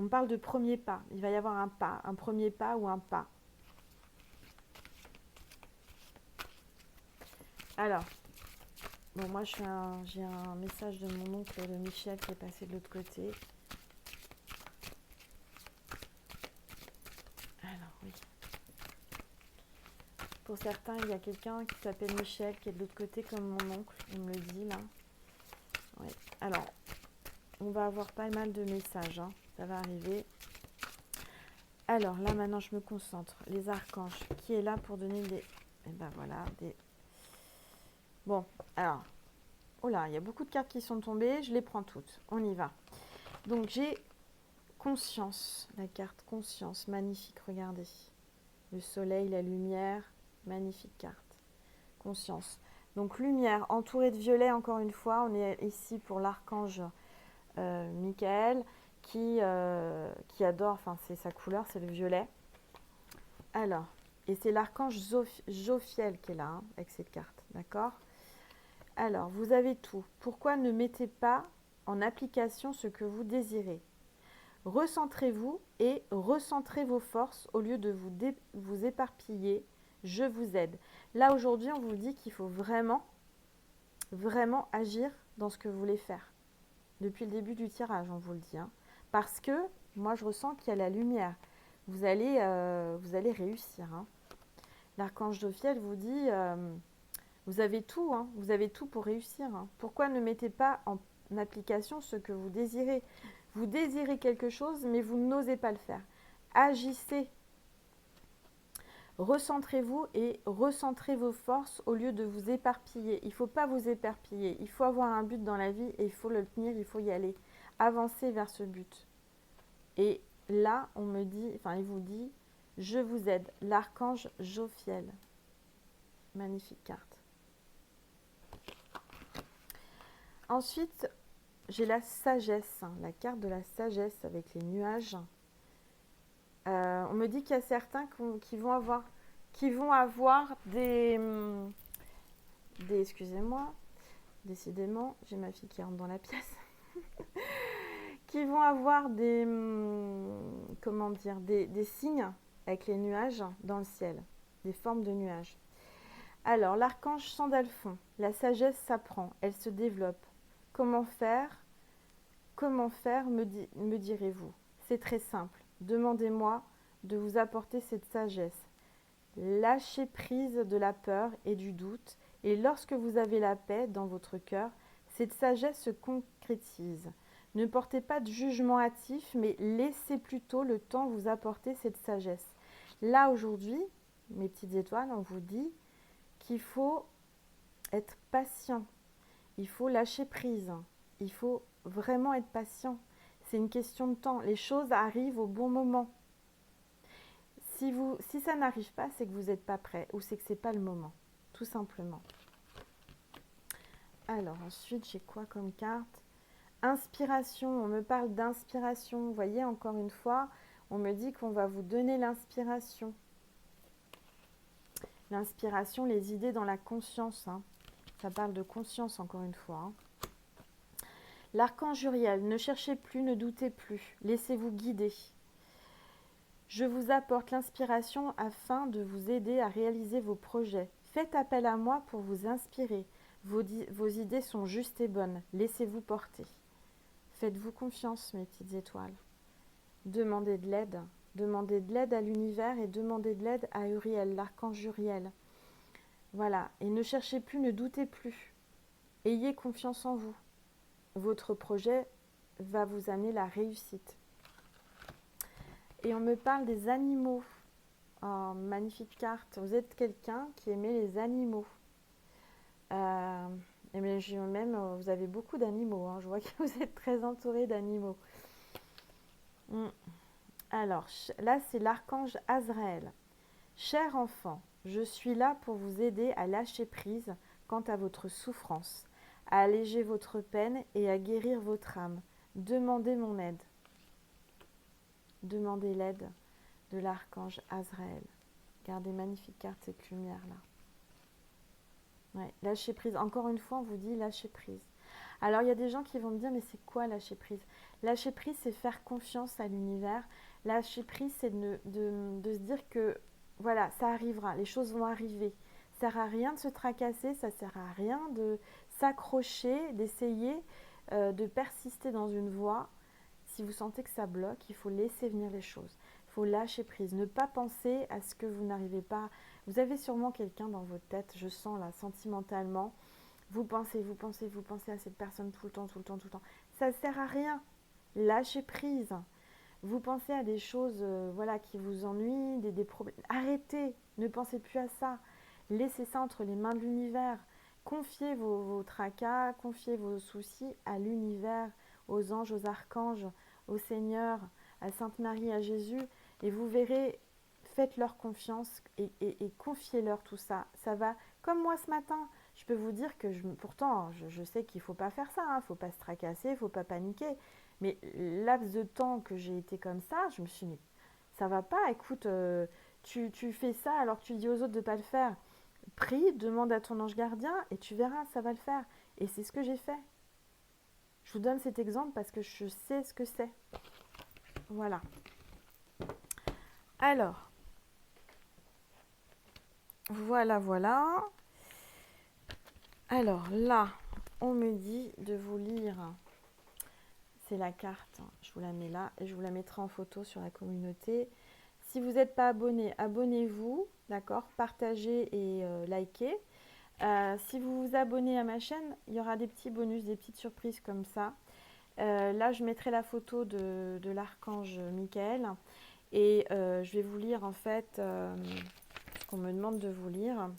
me parle de premier pas. Il va y avoir un pas, un premier pas ou un pas. Alors, bon, moi j'ai un message de mon oncle de Michel qui est passé de l'autre côté. Alors, oui. Pour certains, il y a quelqu'un qui s'appelle Michel qui est de l'autre côté comme mon oncle, il me le dit là. Ouais. Alors, on va avoir pas mal de messages, hein. Ça va arriver. Alors là maintenant je me concentre. Les archanges, qui est là pour donner des... Eh ben voilà, des... Bon, alors... Oh là, il y a beaucoup de cartes qui sont tombées, je les prends toutes. On y va. Donc j'ai conscience, la carte conscience, magnifique, regardez. Le soleil, la lumière, magnifique carte. Conscience. Donc lumière, entourée de violet encore une fois. On est ici pour l'archange Michael qui adore, enfin c'est sa couleur, c'est le violet. Alors, et c'est l'archange Jophiel qui est là, hein, avec cette carte, d'accord? Alors, vous avez tout. Pourquoi ne mettez pas en application ce que vous désirez? Recentrez-vous et recentrez vos forces au lieu de vous éparpiller. Je vous aide. Là, aujourd'hui, on vous dit qu'il faut vraiment, vraiment agir dans ce que vous voulez faire. Depuis le début du tirage, on vous le dit, hein. Parce que moi, je ressens qu'il y a la lumière. Vous allez réussir, hein. L'archange Jophiel vous dit, vous avez tout, hein. Vous avez tout pour réussir, hein. Pourquoi ne mettez pas en application ce que vous désirez? Vous désirez quelque chose, mais vous n'osez pas le faire. Agissez. Recentrez-vous et recentrez vos forces au lieu de vous éparpiller. Il ne faut pas vous éparpiller. Il faut avoir un but dans la vie et il faut le tenir, il faut y aller. Avancez vers ce but. Et là, on me dit, enfin, il vous dit, je vous aide. L'archange Jophiel. Magnifique carte. Ensuite, j'ai la sagesse, la carte de la sagesse avec les nuages. On me dit qu'il y a certains qui vont avoir des excusez-moi, décidément, j'ai ma fille qui rentre dans la pièce, qui vont avoir comment dire, des signes avec les nuages dans le ciel, des formes de nuages. Alors, l'archange Sandalphon, la sagesse s'apprend, elle se développe. Comment faire, me direz-vous? C'est très simple. Demandez-moi de vous apporter cette sagesse. Lâchez prise de la peur et du doute, et lorsque vous avez la paix dans votre cœur, cette sagesse se concrétise. Ne portez pas de jugement hâtif, mais laissez plutôt le temps vous apporter cette sagesse. Là, aujourd'hui, mes petites étoiles, on vous dit qu'il faut être patient, il faut lâcher prise, il faut vraiment être patient. C'est une question de temps. Les choses arrivent au bon moment. Si ça n'arrive pas, c'est que vous n'êtes pas prêt ou c'est que ce n'est pas le moment, tout simplement. Alors ensuite, j'ai quoi comme carte? Inspiration, on me parle d'inspiration. Vous voyez, encore une fois, on me dit qu'on va vous donner l'inspiration. L'inspiration, les idées dans la conscience. Hein. Ça parle de conscience, encore une fois. Hein. L'archange Uriel, ne cherchez plus, ne doutez plus. Laissez-vous guider. Je vous apporte l'inspiration afin de vous aider à réaliser vos projets. Faites appel à moi pour vous inspirer. Vos idées sont justes et bonnes. Laissez-vous porter. Faites-vous confiance, mes petites étoiles. Demandez de l'aide. Demandez de l'aide à l'univers et demandez de l'aide à Uriel, l'archange Uriel. Voilà. Et ne cherchez plus, ne doutez plus. Ayez confiance en vous. Votre projet va vous amener la réussite. Et on me parle des animaux. Oh, magnifique carte. Vous êtes quelqu'un qui aimait les animaux. Et même, vous avez beaucoup d'animaux. Hein. Je vois que vous êtes très entouré d'animaux. Alors, là, c'est l'archange Azraël. Cher enfant, je suis là pour vous aider à lâcher prise quant à votre souffrance, à alléger votre peine et à guérir votre âme. Demandez mon aide. Demandez l'aide de l'archange Azraël. Regardez, magnifique carte, cette lumière-là. Ouais, lâcher prise. Encore une fois, on vous dit lâcher prise. Alors, il y a des gens qui vont me dire, mais c'est quoi lâcher prise? Lâcher prise, c'est faire confiance à l'univers. Lâcher prise, c'est de se dire que, voilà, ça arrivera, les choses vont arriver. Ça ne sert à rien de se tracasser, ça ne sert à rien de s'accrocher, d'essayer de persister dans une voie. Si vous sentez que ça bloque, il faut laisser venir les choses. Il faut lâcher prise, ne pas penser à ce que vous n'arrivez pas. Vous avez sûrement quelqu'un dans votre tête, je sens là, sentimentalement. Vous pensez à cette personne tout le temps. Ça ne sert à rien. Lâchez prise. Vous pensez à des choses voilà, qui vous ennuient, des problèmes. Arrêtez, ne pensez plus à ça. Laissez ça entre les mains de l'univers. Confiez vos tracas, confiez vos soucis à l'univers, aux anges, aux archanges, au Seigneur, à Sainte Marie, à Jésus. Et vous verrez, faites-leur confiance et confiez-leur tout ça. Ça va, comme moi ce matin. Je peux vous dire que pourtant, je sais qu'il ne faut pas faire ça, il ne faut pas se tracasser, il ne faut pas paniquer. Mais laps de temps que j'ai été comme ça, je me suis dit, mais ça va pas, écoute, tu fais ça alors que tu dis aux autres de ne pas le faire. Prie, demande à ton ange gardien et tu verras, ça va le faire. Et c'est ce que j'ai fait. Je vous donne cet exemple parce que je sais ce que c'est. Voilà. Alors, voilà. Alors là, on me dit de vous lire. C'est la carte, je vous la mets là et je vous la mettrai en photo sur la communauté. Si vous n'êtes pas abonné, abonnez-vous, d'accord? Partagez et likez. Si vous vous abonnez à ma chaîne, il y aura des petits bonus, des petites surprises comme ça. Là, je mettrai la photo de l'archange Michael et je vais vous lire en fait ce qu'on me demande de vous lire.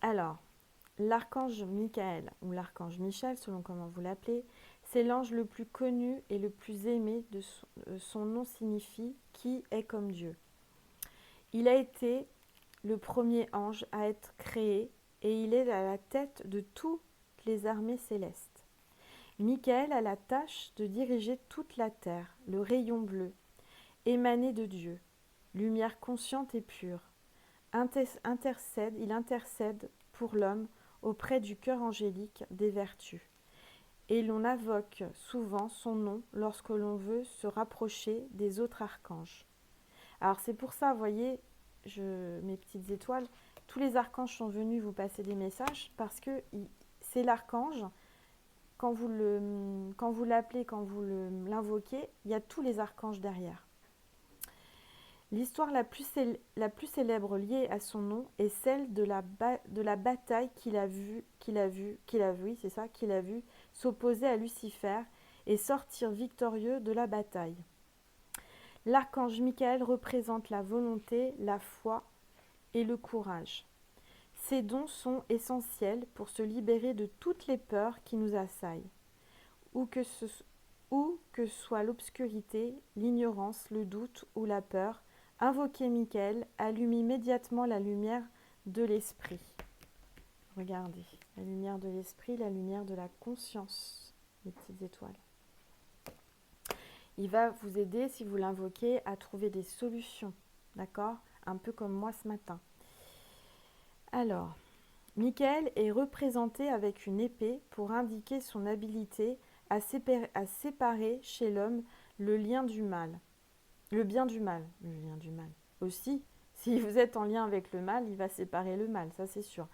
Alors, l'archange Michael ou l'archange Michel, selon comment vous l'appelez, c'est l'ange le plus connu et le plus aimé de son nom signifie « qui est comme Dieu ». Il a été le premier ange à être créé et il est à la tête de toutes les armées célestes. Michael a la tâche de diriger toute la terre, le rayon bleu, émané de Dieu, lumière consciente et pure. Il intercède pour l'homme auprès du cœur angélique des vertus. Et l'on invoque souvent son nom lorsque l'on veut se rapprocher des autres archanges. Alors c'est pour ça, vous voyez, mes petites étoiles, tous les archanges sont venus vous passer des messages parce que c'est l'archange, quand vous l'appelez, quand vous l'invoquez, il y a tous les archanges derrière. L'histoire la plus célèbre liée à son nom est celle de la bataille qu'il a vue s'opposer à Lucifer et sortir victorieux de la bataille. L'archange Michael représente la volonté, la foi et le courage. Ces dons sont essentiels pour se libérer de toutes les peurs qui nous assaillent, où que soit l'obscurité, l'ignorance, le doute ou la peur. Invoquez Michael, allume immédiatement la lumière de l'esprit. Regardez, la lumière de l'esprit, la lumière de la conscience, les petites étoiles. Il va vous aider, si vous l'invoquez, à trouver des solutions, d'accord? Un peu comme moi ce matin. Alors, Michael est représenté avec une épée pour indiquer son habilité à séparer chez l'homme le lien du mal. Le bien du mal. Le lien du mal. Aussi, si vous êtes en lien avec le mal, il va séparer le mal, ça c'est sûr.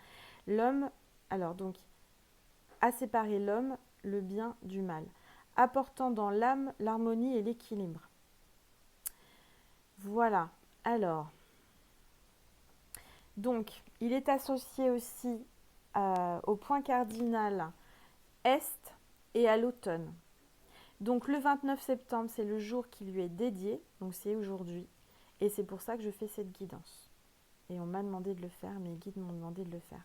L'homme, alors donc, à séparer l'homme, le bien du mal, apportant dans l'âme l'harmonie et l'équilibre. Voilà, alors, donc, il est associé aussi au point cardinal Est et à l'automne. Donc le 29 septembre, c'est le jour qui lui est dédié, donc c'est aujourd'hui, et c'est pour ça que je fais cette guidance. Et on m'a demandé de le faire, mes guides m'ont demandé de le faire.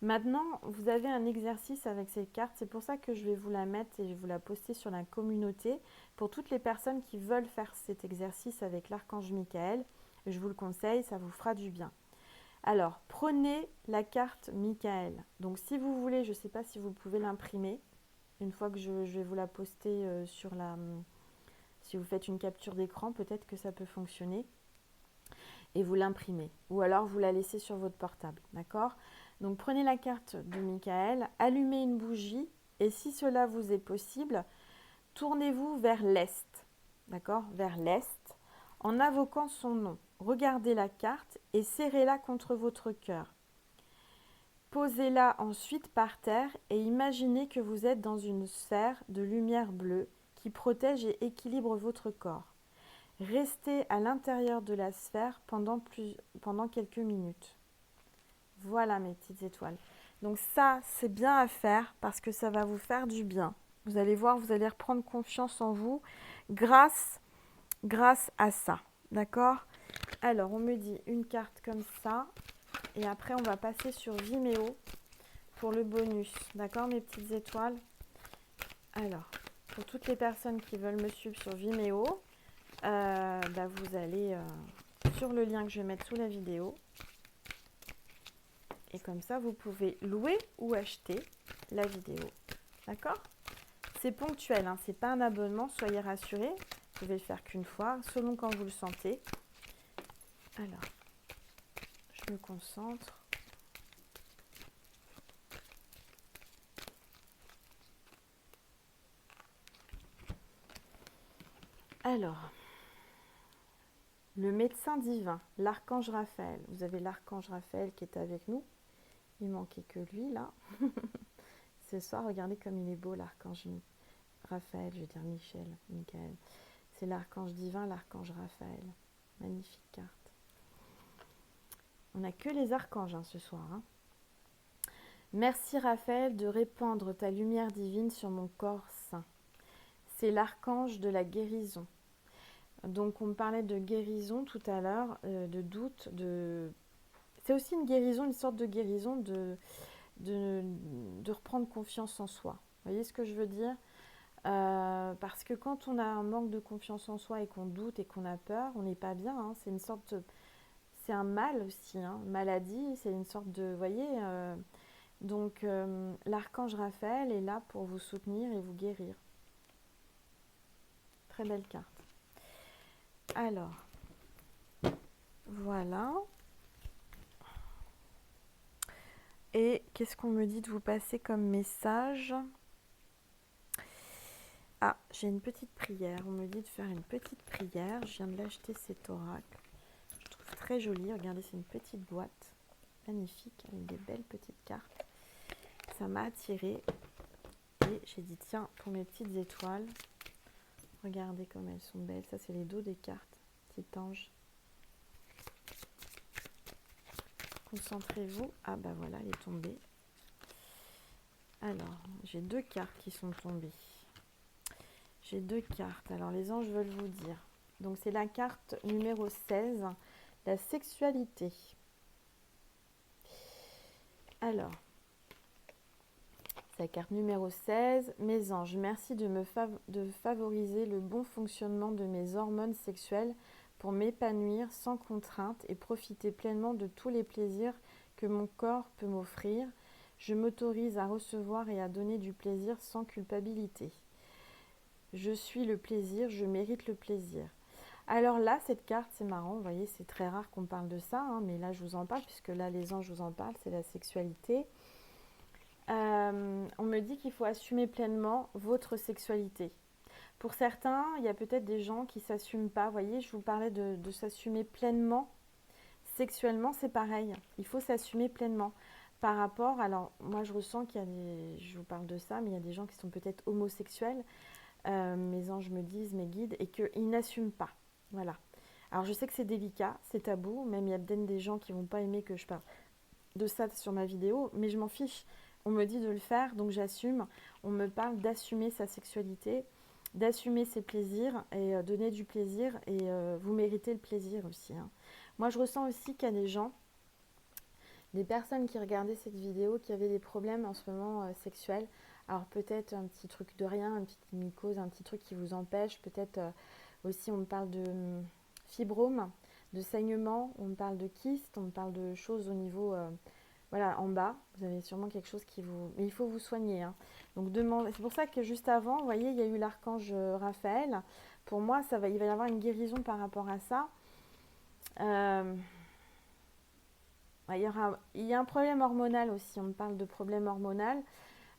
Maintenant, vous avez un exercice avec ces cartes, c'est pour ça que je vais vous la mettre et je vais vous la poster sur la communauté. Pour toutes les personnes qui veulent faire cet exercice avec l'archange Michael, je vous le conseille, ça vous fera du bien. Alors, prenez la carte Michael. Donc si vous voulez, je ne sais pas si vous pouvez l'imprimer, une fois que je vais vous la poster sur la... Si vous faites une capture d'écran, peut-être que ça peut fonctionner. Et vous l'imprimez. Ou alors vous la laissez sur votre portable. D'accord? Donc prenez la carte de Michael, allumez une bougie. Et si cela vous est possible, tournez-vous vers l'Est. D'accord? Vers l'Est. En invoquant son nom. Regardez la carte et serrez-la contre votre cœur. Posez-la ensuite par terre et imaginez que vous êtes dans une sphère de lumière bleue qui protège et équilibre votre corps. Restez à l'intérieur de la sphère pendant quelques minutes. Voilà mes petites étoiles. Donc ça, c'est bien à faire parce que ça va vous faire du bien. Vous allez voir, vous allez reprendre confiance en vous grâce à ça. D'accord? Alors, on me dit une carte comme ça. Et après, on va passer sur Vimeo pour le bonus. D'accord, mes petites étoiles? Alors, pour toutes les personnes qui veulent me suivre sur Vimeo, vous allez sur le lien que je vais mettre sous la vidéo. Et comme ça, vous pouvez louer ou acheter la vidéo. D'accord? C'est ponctuel, hein, c'est pas un abonnement, soyez rassurés. Vous pouvez le faire qu'une fois, selon quand vous le sentez. Alors, je me concentre. Alors, le médecin divin, l'archange Raphaël. Vous avez l'archange Raphaël qui est avec nous. Il manquait que lui, là. Ce soir, regardez comme il est beau, l'archange Raphaël, je veux dire Michael. C'est l'archange divin, l'archange Raphaël. Magnifique carte. On n'a que les archanges ce soir. Hein. Merci Raphaël de répandre ta lumière divine sur mon corps saint. C'est l'archange de la guérison. Donc on me parlait de guérison tout à l'heure, de doute, c'est aussi une guérison, une sorte de guérison de reprendre confiance en soi. Vous voyez ce que je veux dire? Parce que quand on a un manque de confiance en soi et qu'on doute et qu'on a peur, on n'est pas bien. Hein. C'est une sorte c'est un mal aussi, hein. Maladie, c'est une sorte de, vous voyez. Donc l'archange Raphaël est là pour vous soutenir et vous guérir. Très belle carte. Alors, voilà. Et qu'est-ce qu'on me dit de vous passer comme message? Ah, j'ai une petite prière. On me dit de faire une petite prière. Je viens de l'acheter, cet oracle. Je trouve très joli. Regardez, c'est une petite boîte. Magnifique, avec des belles petites cartes. Ça m'a attirée. Et j'ai dit, tiens, pour mes petites étoiles, regardez comme elles sont belles. Ça, c'est les dos des cartes. Petit ange. Concentrez-vous. Ah bah voilà, elle est tombée. Alors, j'ai deux cartes qui sont tombées. J'ai deux cartes. Alors, les anges veulent vous dire. Donc, c'est la carte numéro 16, la sexualité. Alors, c'est la carte numéro 16. Mes anges, merci de favoriser le bon fonctionnement de mes hormones sexuelles pour m'épanouir sans contrainte et profiter pleinement de tous les plaisirs que mon corps peut m'offrir. Je m'autorise à recevoir et à donner du plaisir sans culpabilité. Je suis le plaisir, je mérite le plaisir. Alors là, cette carte, c'est marrant, vous voyez, c'est très rare qu'on parle de ça, hein, mais là, je vous en parle, puisque là, les anges, je vous en parle, c'est la sexualité. On me dit qu'il faut assumer pleinement votre sexualité. Pour certains, il y a peut-être des gens qui ne s'assument pas. Vous voyez, je vous parlais de s'assumer pleinement. Sexuellement, c'est pareil. Il faut s'assumer pleinement. Par rapport, alors moi je ressens qu'il y a des, je vous parle de ça, mais il y a des gens qui sont peut-être homosexuels, mes anges me disent, mes guides, et qu'ils n'assument pas. Voilà. Alors je sais que c'est délicat, c'est tabou, même il y a peut-être des gens qui ne vont pas aimer que je parle de ça sur ma vidéo, mais je m'en fiche. On me dit de le faire, donc j'assume. On me parle d'assumer sa sexualité, d'assumer ses plaisirs et donner du plaisir. Et vous méritez le plaisir aussi, hein. Moi, je ressens aussi qu'il y a des gens, des personnes qui regardaient cette vidéo, qui avaient des problèmes en ce moment sexuels. Alors peut-être un petit truc de rien, une petite mycose, un petit truc qui vous empêche. Peut-être aussi on me parle de fibrome, de saignement, on me parle de kyste, on me parle de choses au niveau... voilà, en bas, vous avez sûrement quelque chose qui vous... Mais il faut vous soigner, hein. Donc, c'est pour ça que juste avant, vous voyez, il y a eu l'archange Raphaël. Pour moi, il va y avoir une guérison par rapport à ça. Il y a un problème hormonal aussi. On me parle de problème hormonal.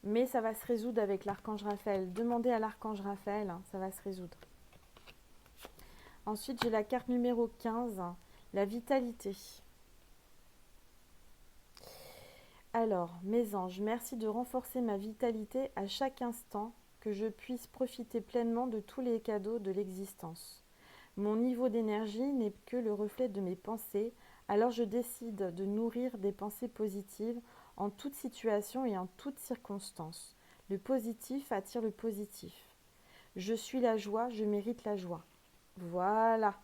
Mais ça va se résoudre avec l'archange Raphaël. Demandez à l'archange Raphaël, hein, ça va se résoudre. Ensuite, j'ai la carte numéro 15, la vitalité. Alors, mes anges, merci de renforcer ma vitalité à chaque instant, que je puisse profiter pleinement de tous les cadeaux de l'existence. Mon niveau d'énergie n'est que le reflet de mes pensées, alors je décide de nourrir des pensées positives en toute situation et en toute circonstance. Le positif attire le positif. Je suis la joie, je mérite la joie. Voilà,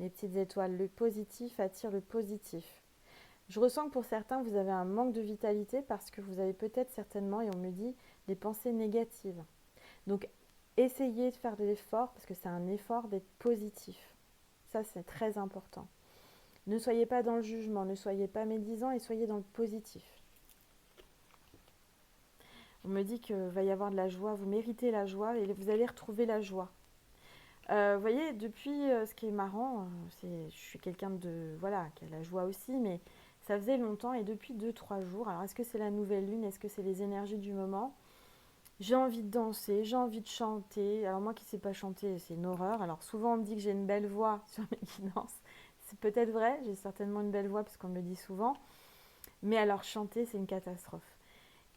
mes petites étoiles, le positif attire le positif. Je ressens que pour certains, vous avez un manque de vitalité parce que vous avez peut-être certainement, et on me dit, des pensées négatives. Donc, essayez de faire de l'effort parce que c'est un effort d'être positif. Ça, c'est très important. Ne soyez pas dans le jugement, ne soyez pas médisant et soyez dans le positif. On me dit qu'il va y avoir de la joie, vous méritez la joie et vous allez retrouver la joie. Vous voyez, depuis, ce qui est marrant, je suis quelqu'un de, voilà, qui a la joie aussi, mais ça faisait longtemps et depuis 2-3 jours, alors est-ce que c'est la nouvelle lune, est-ce que c'est les énergies du moment? J'ai envie de danser, j'ai envie de chanter. Alors moi qui ne sais pas chanter, c'est une horreur. Alors souvent on me dit que j'ai une belle voix sur mes guidances. C'est peut-être vrai, j'ai certainement une belle voix parce qu'on me le dit souvent. Mais alors chanter, c'est une catastrophe.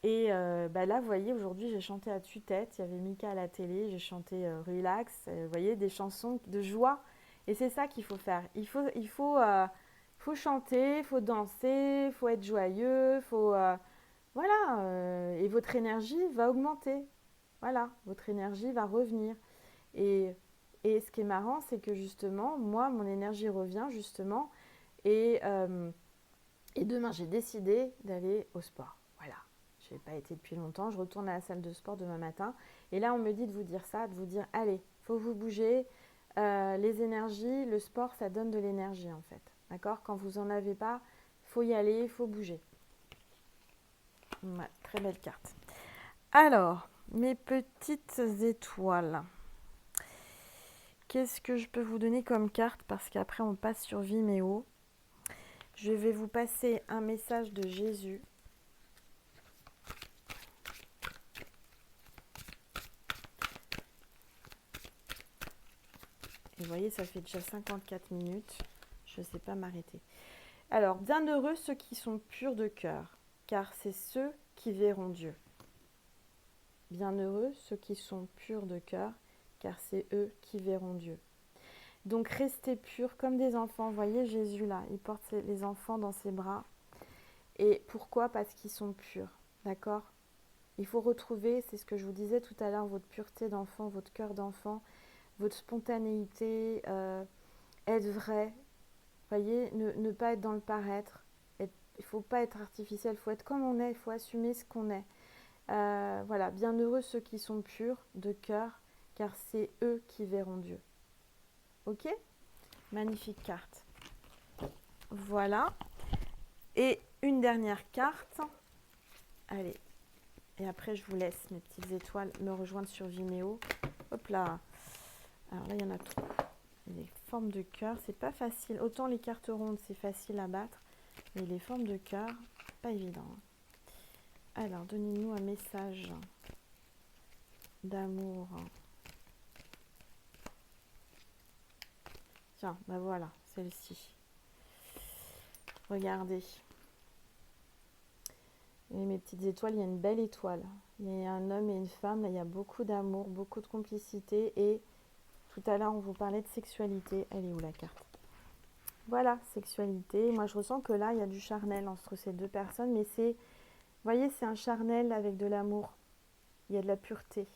Et là, vous voyez, aujourd'hui, j'ai chanté à tue-tête. Il y avait Mika à la télé, j'ai chanté Relax. Vous voyez, des chansons de joie. Et c'est ça qu'il faut faire. Il faut chanter, il faut danser, il faut être joyeux, voilà. Et votre énergie va augmenter. Voilà, votre énergie va revenir. Et, et ce qui est marrant, c'est que justement, moi, mon énergie revient justement. Et, euh, et demain, j'ai décidé d'aller au sport. Voilà. Je n'ai pas été depuis longtemps. Je retourne à la salle de sport demain matin. Et là, on me dit de vous dire ça, de vous dire, allez, il faut vous bouger. Les énergies, le sport, ça donne de l'énergie en fait. D'accord? Quand vous n'en avez pas, il faut y aller, il faut bouger. Ouais, très belle carte. Alors, mes petites étoiles. Qu'est-ce que je peux vous donner comme carte? Parce qu'après, on passe sur Vimeo. Je vais vous passer un message de Jésus. Et vous voyez, ça fait déjà 54 minutes. Je ne sais pas m'arrêter. Alors, bienheureux ceux qui sont purs de cœur, car c'est ceux qui verront Dieu. Bienheureux ceux qui sont purs de cœur, car c'est eux qui verront Dieu. Donc, restez purs comme des enfants. Vous voyez Jésus là, il porte les enfants dans ses bras. Et pourquoi? Parce qu'ils sont purs. D'accord? Il faut retrouver, c'est ce que je vous disais tout à l'heure, votre pureté d'enfant, votre cœur d'enfant, votre spontanéité, être vrai. Voyez, ne pas être dans le paraître, faut pas être artificiel, il faut être comme on est, il faut assumer ce qu'on est. Voilà, bienheureux ceux qui sont purs de cœur, car c'est eux qui verront Dieu. Ok? Magnifique carte. Voilà. Et une dernière carte. Allez. Et après, je vous laisse, mes petites étoiles, me rejoindre sur Vimeo. Hop là. Alors là, il y en a trop. Les formes de cœur, c'est pas facile. Autant les cartes rondes, c'est facile à battre. Mais les formes de cœur, pas évident. Alors, donnez-nous un message d'amour. Tiens, ben voilà, celle-ci. Regardez. Et mes petites étoiles, il y a une belle étoile. Il y a un homme et une femme, là, il y a beaucoup d'amour, beaucoup de complicité. Et tout à l'heure, on vous parlait de sexualité. Elle est où la carte? Voilà, sexualité. Moi, je ressens que là, il y a du charnel entre ces deux personnes. Mais c'est, vous voyez, c'est un charnel avec de l'amour. Il y a de la pureté.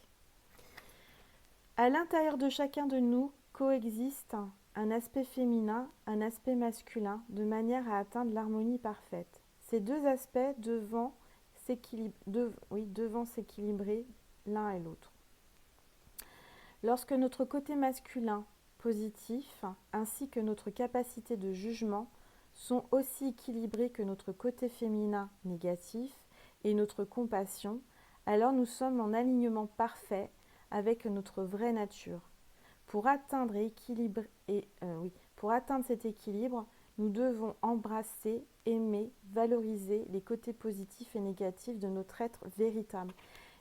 À l'intérieur de chacun de nous coexiste un aspect féminin, un aspect masculin, de manière à atteindre l'harmonie parfaite. Ces deux aspects devant s'équilibrer l'un et l'autre. Lorsque notre côté masculin positif ainsi que notre capacité de jugement sont aussi équilibrés que notre côté féminin négatif et notre compassion, alors nous sommes en alignement parfait avec notre vraie nature. Pour atteindre cet équilibre, nous devons embrasser, aimer, valoriser les côtés positifs et négatifs de notre être véritable.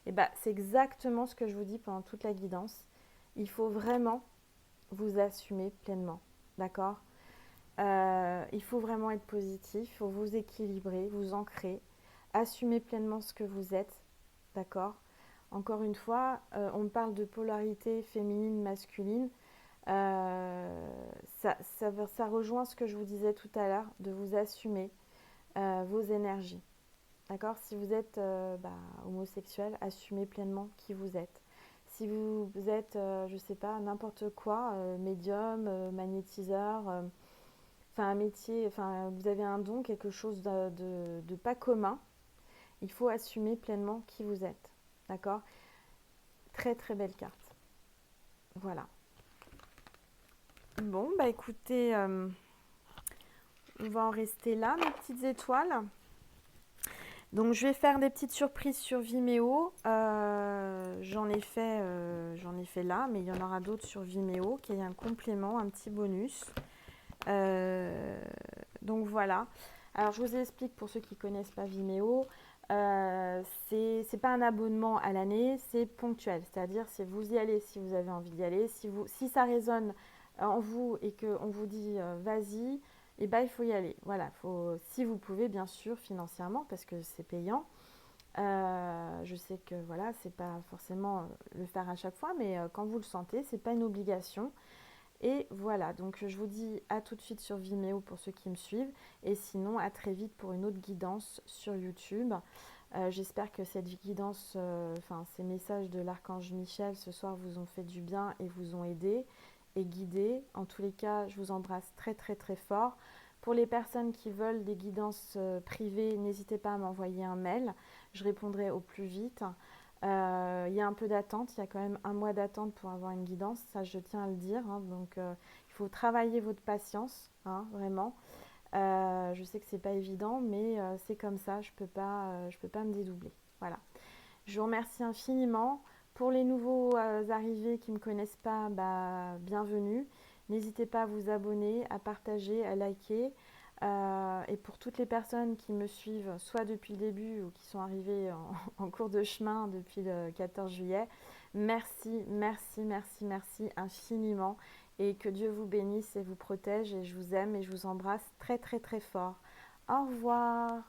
Et c'est exactement ce que je vous dis pendant toute la guidance. Il faut vraiment vous assumer pleinement, d'accord? Il faut vraiment être positif, il faut vous équilibrer, vous ancrer, assumer pleinement ce que vous êtes, d'accord? Encore une fois, on parle de polarité féminine, masculine. Ça rejoint ce que je vous disais tout à l'heure, de vous assumer vos énergies. D'accord? Si vous êtes homosexuel, assumez pleinement qui vous êtes. Si vous êtes, je ne sais pas, n'importe quoi, médium, magnétiseur, un métier, vous avez un don, quelque chose de pas commun, il faut assumer pleinement qui vous êtes. D'accord? Très très belle carte. Voilà. Bon, écoutez, on va en rester là, mes petites étoiles. Donc, je vais faire des petites surprises sur Vimeo. J'en ai fait là, mais il y en aura d'autres sur Vimeo, qui est un complément, un petit bonus. Donc, voilà. Alors, je vous explique pour ceux qui ne connaissent pas Vimeo. C'est pas un abonnement à l'année, c'est ponctuel. C'est-à-dire, si vous y allez, si vous avez envie d'y aller, si ça résonne en vous et qu'on vous dit vas-y, et il faut y aller. Voilà, si vous pouvez, bien sûr, financièrement, parce que c'est payant. Je sais que voilà, c'est pas forcément le faire à chaque fois, mais quand vous le sentez, c'est pas une obligation. Et voilà, donc je vous dis à tout de suite sur Vimeo pour ceux qui me suivent, et sinon à très vite pour une autre guidance sur YouTube. J'espère que cette guidance, ces messages de l'archange Michel ce soir vous ont fait du bien et vous ont aidé et guidé. En tous les cas, je vous embrasse très très très fort. Pour les personnes qui veulent des guidances privées, n'hésitez pas à m'envoyer un mail. Je répondrai au plus vite. Il y a un peu d'attente, il y a quand même un mois d'attente pour avoir une guidance, ça je tiens à le dire. Donc il faut travailler votre patience, vraiment. Je sais que c'est pas évident, mais c'est comme ça, je peux pas me dédoubler. Voilà. Je vous remercie infiniment. Pour les nouveaux arrivés qui ne me connaissent pas, bienvenue. N'hésitez pas à vous abonner, à partager, à liker. Et pour toutes les personnes qui me suivent, soit depuis le début ou qui sont arrivées en cours de chemin depuis le 14 juillet, merci, merci, merci, merci infiniment. Et que Dieu vous bénisse et vous protège. Et je vous aime et je vous embrasse très, très, très fort. Au revoir.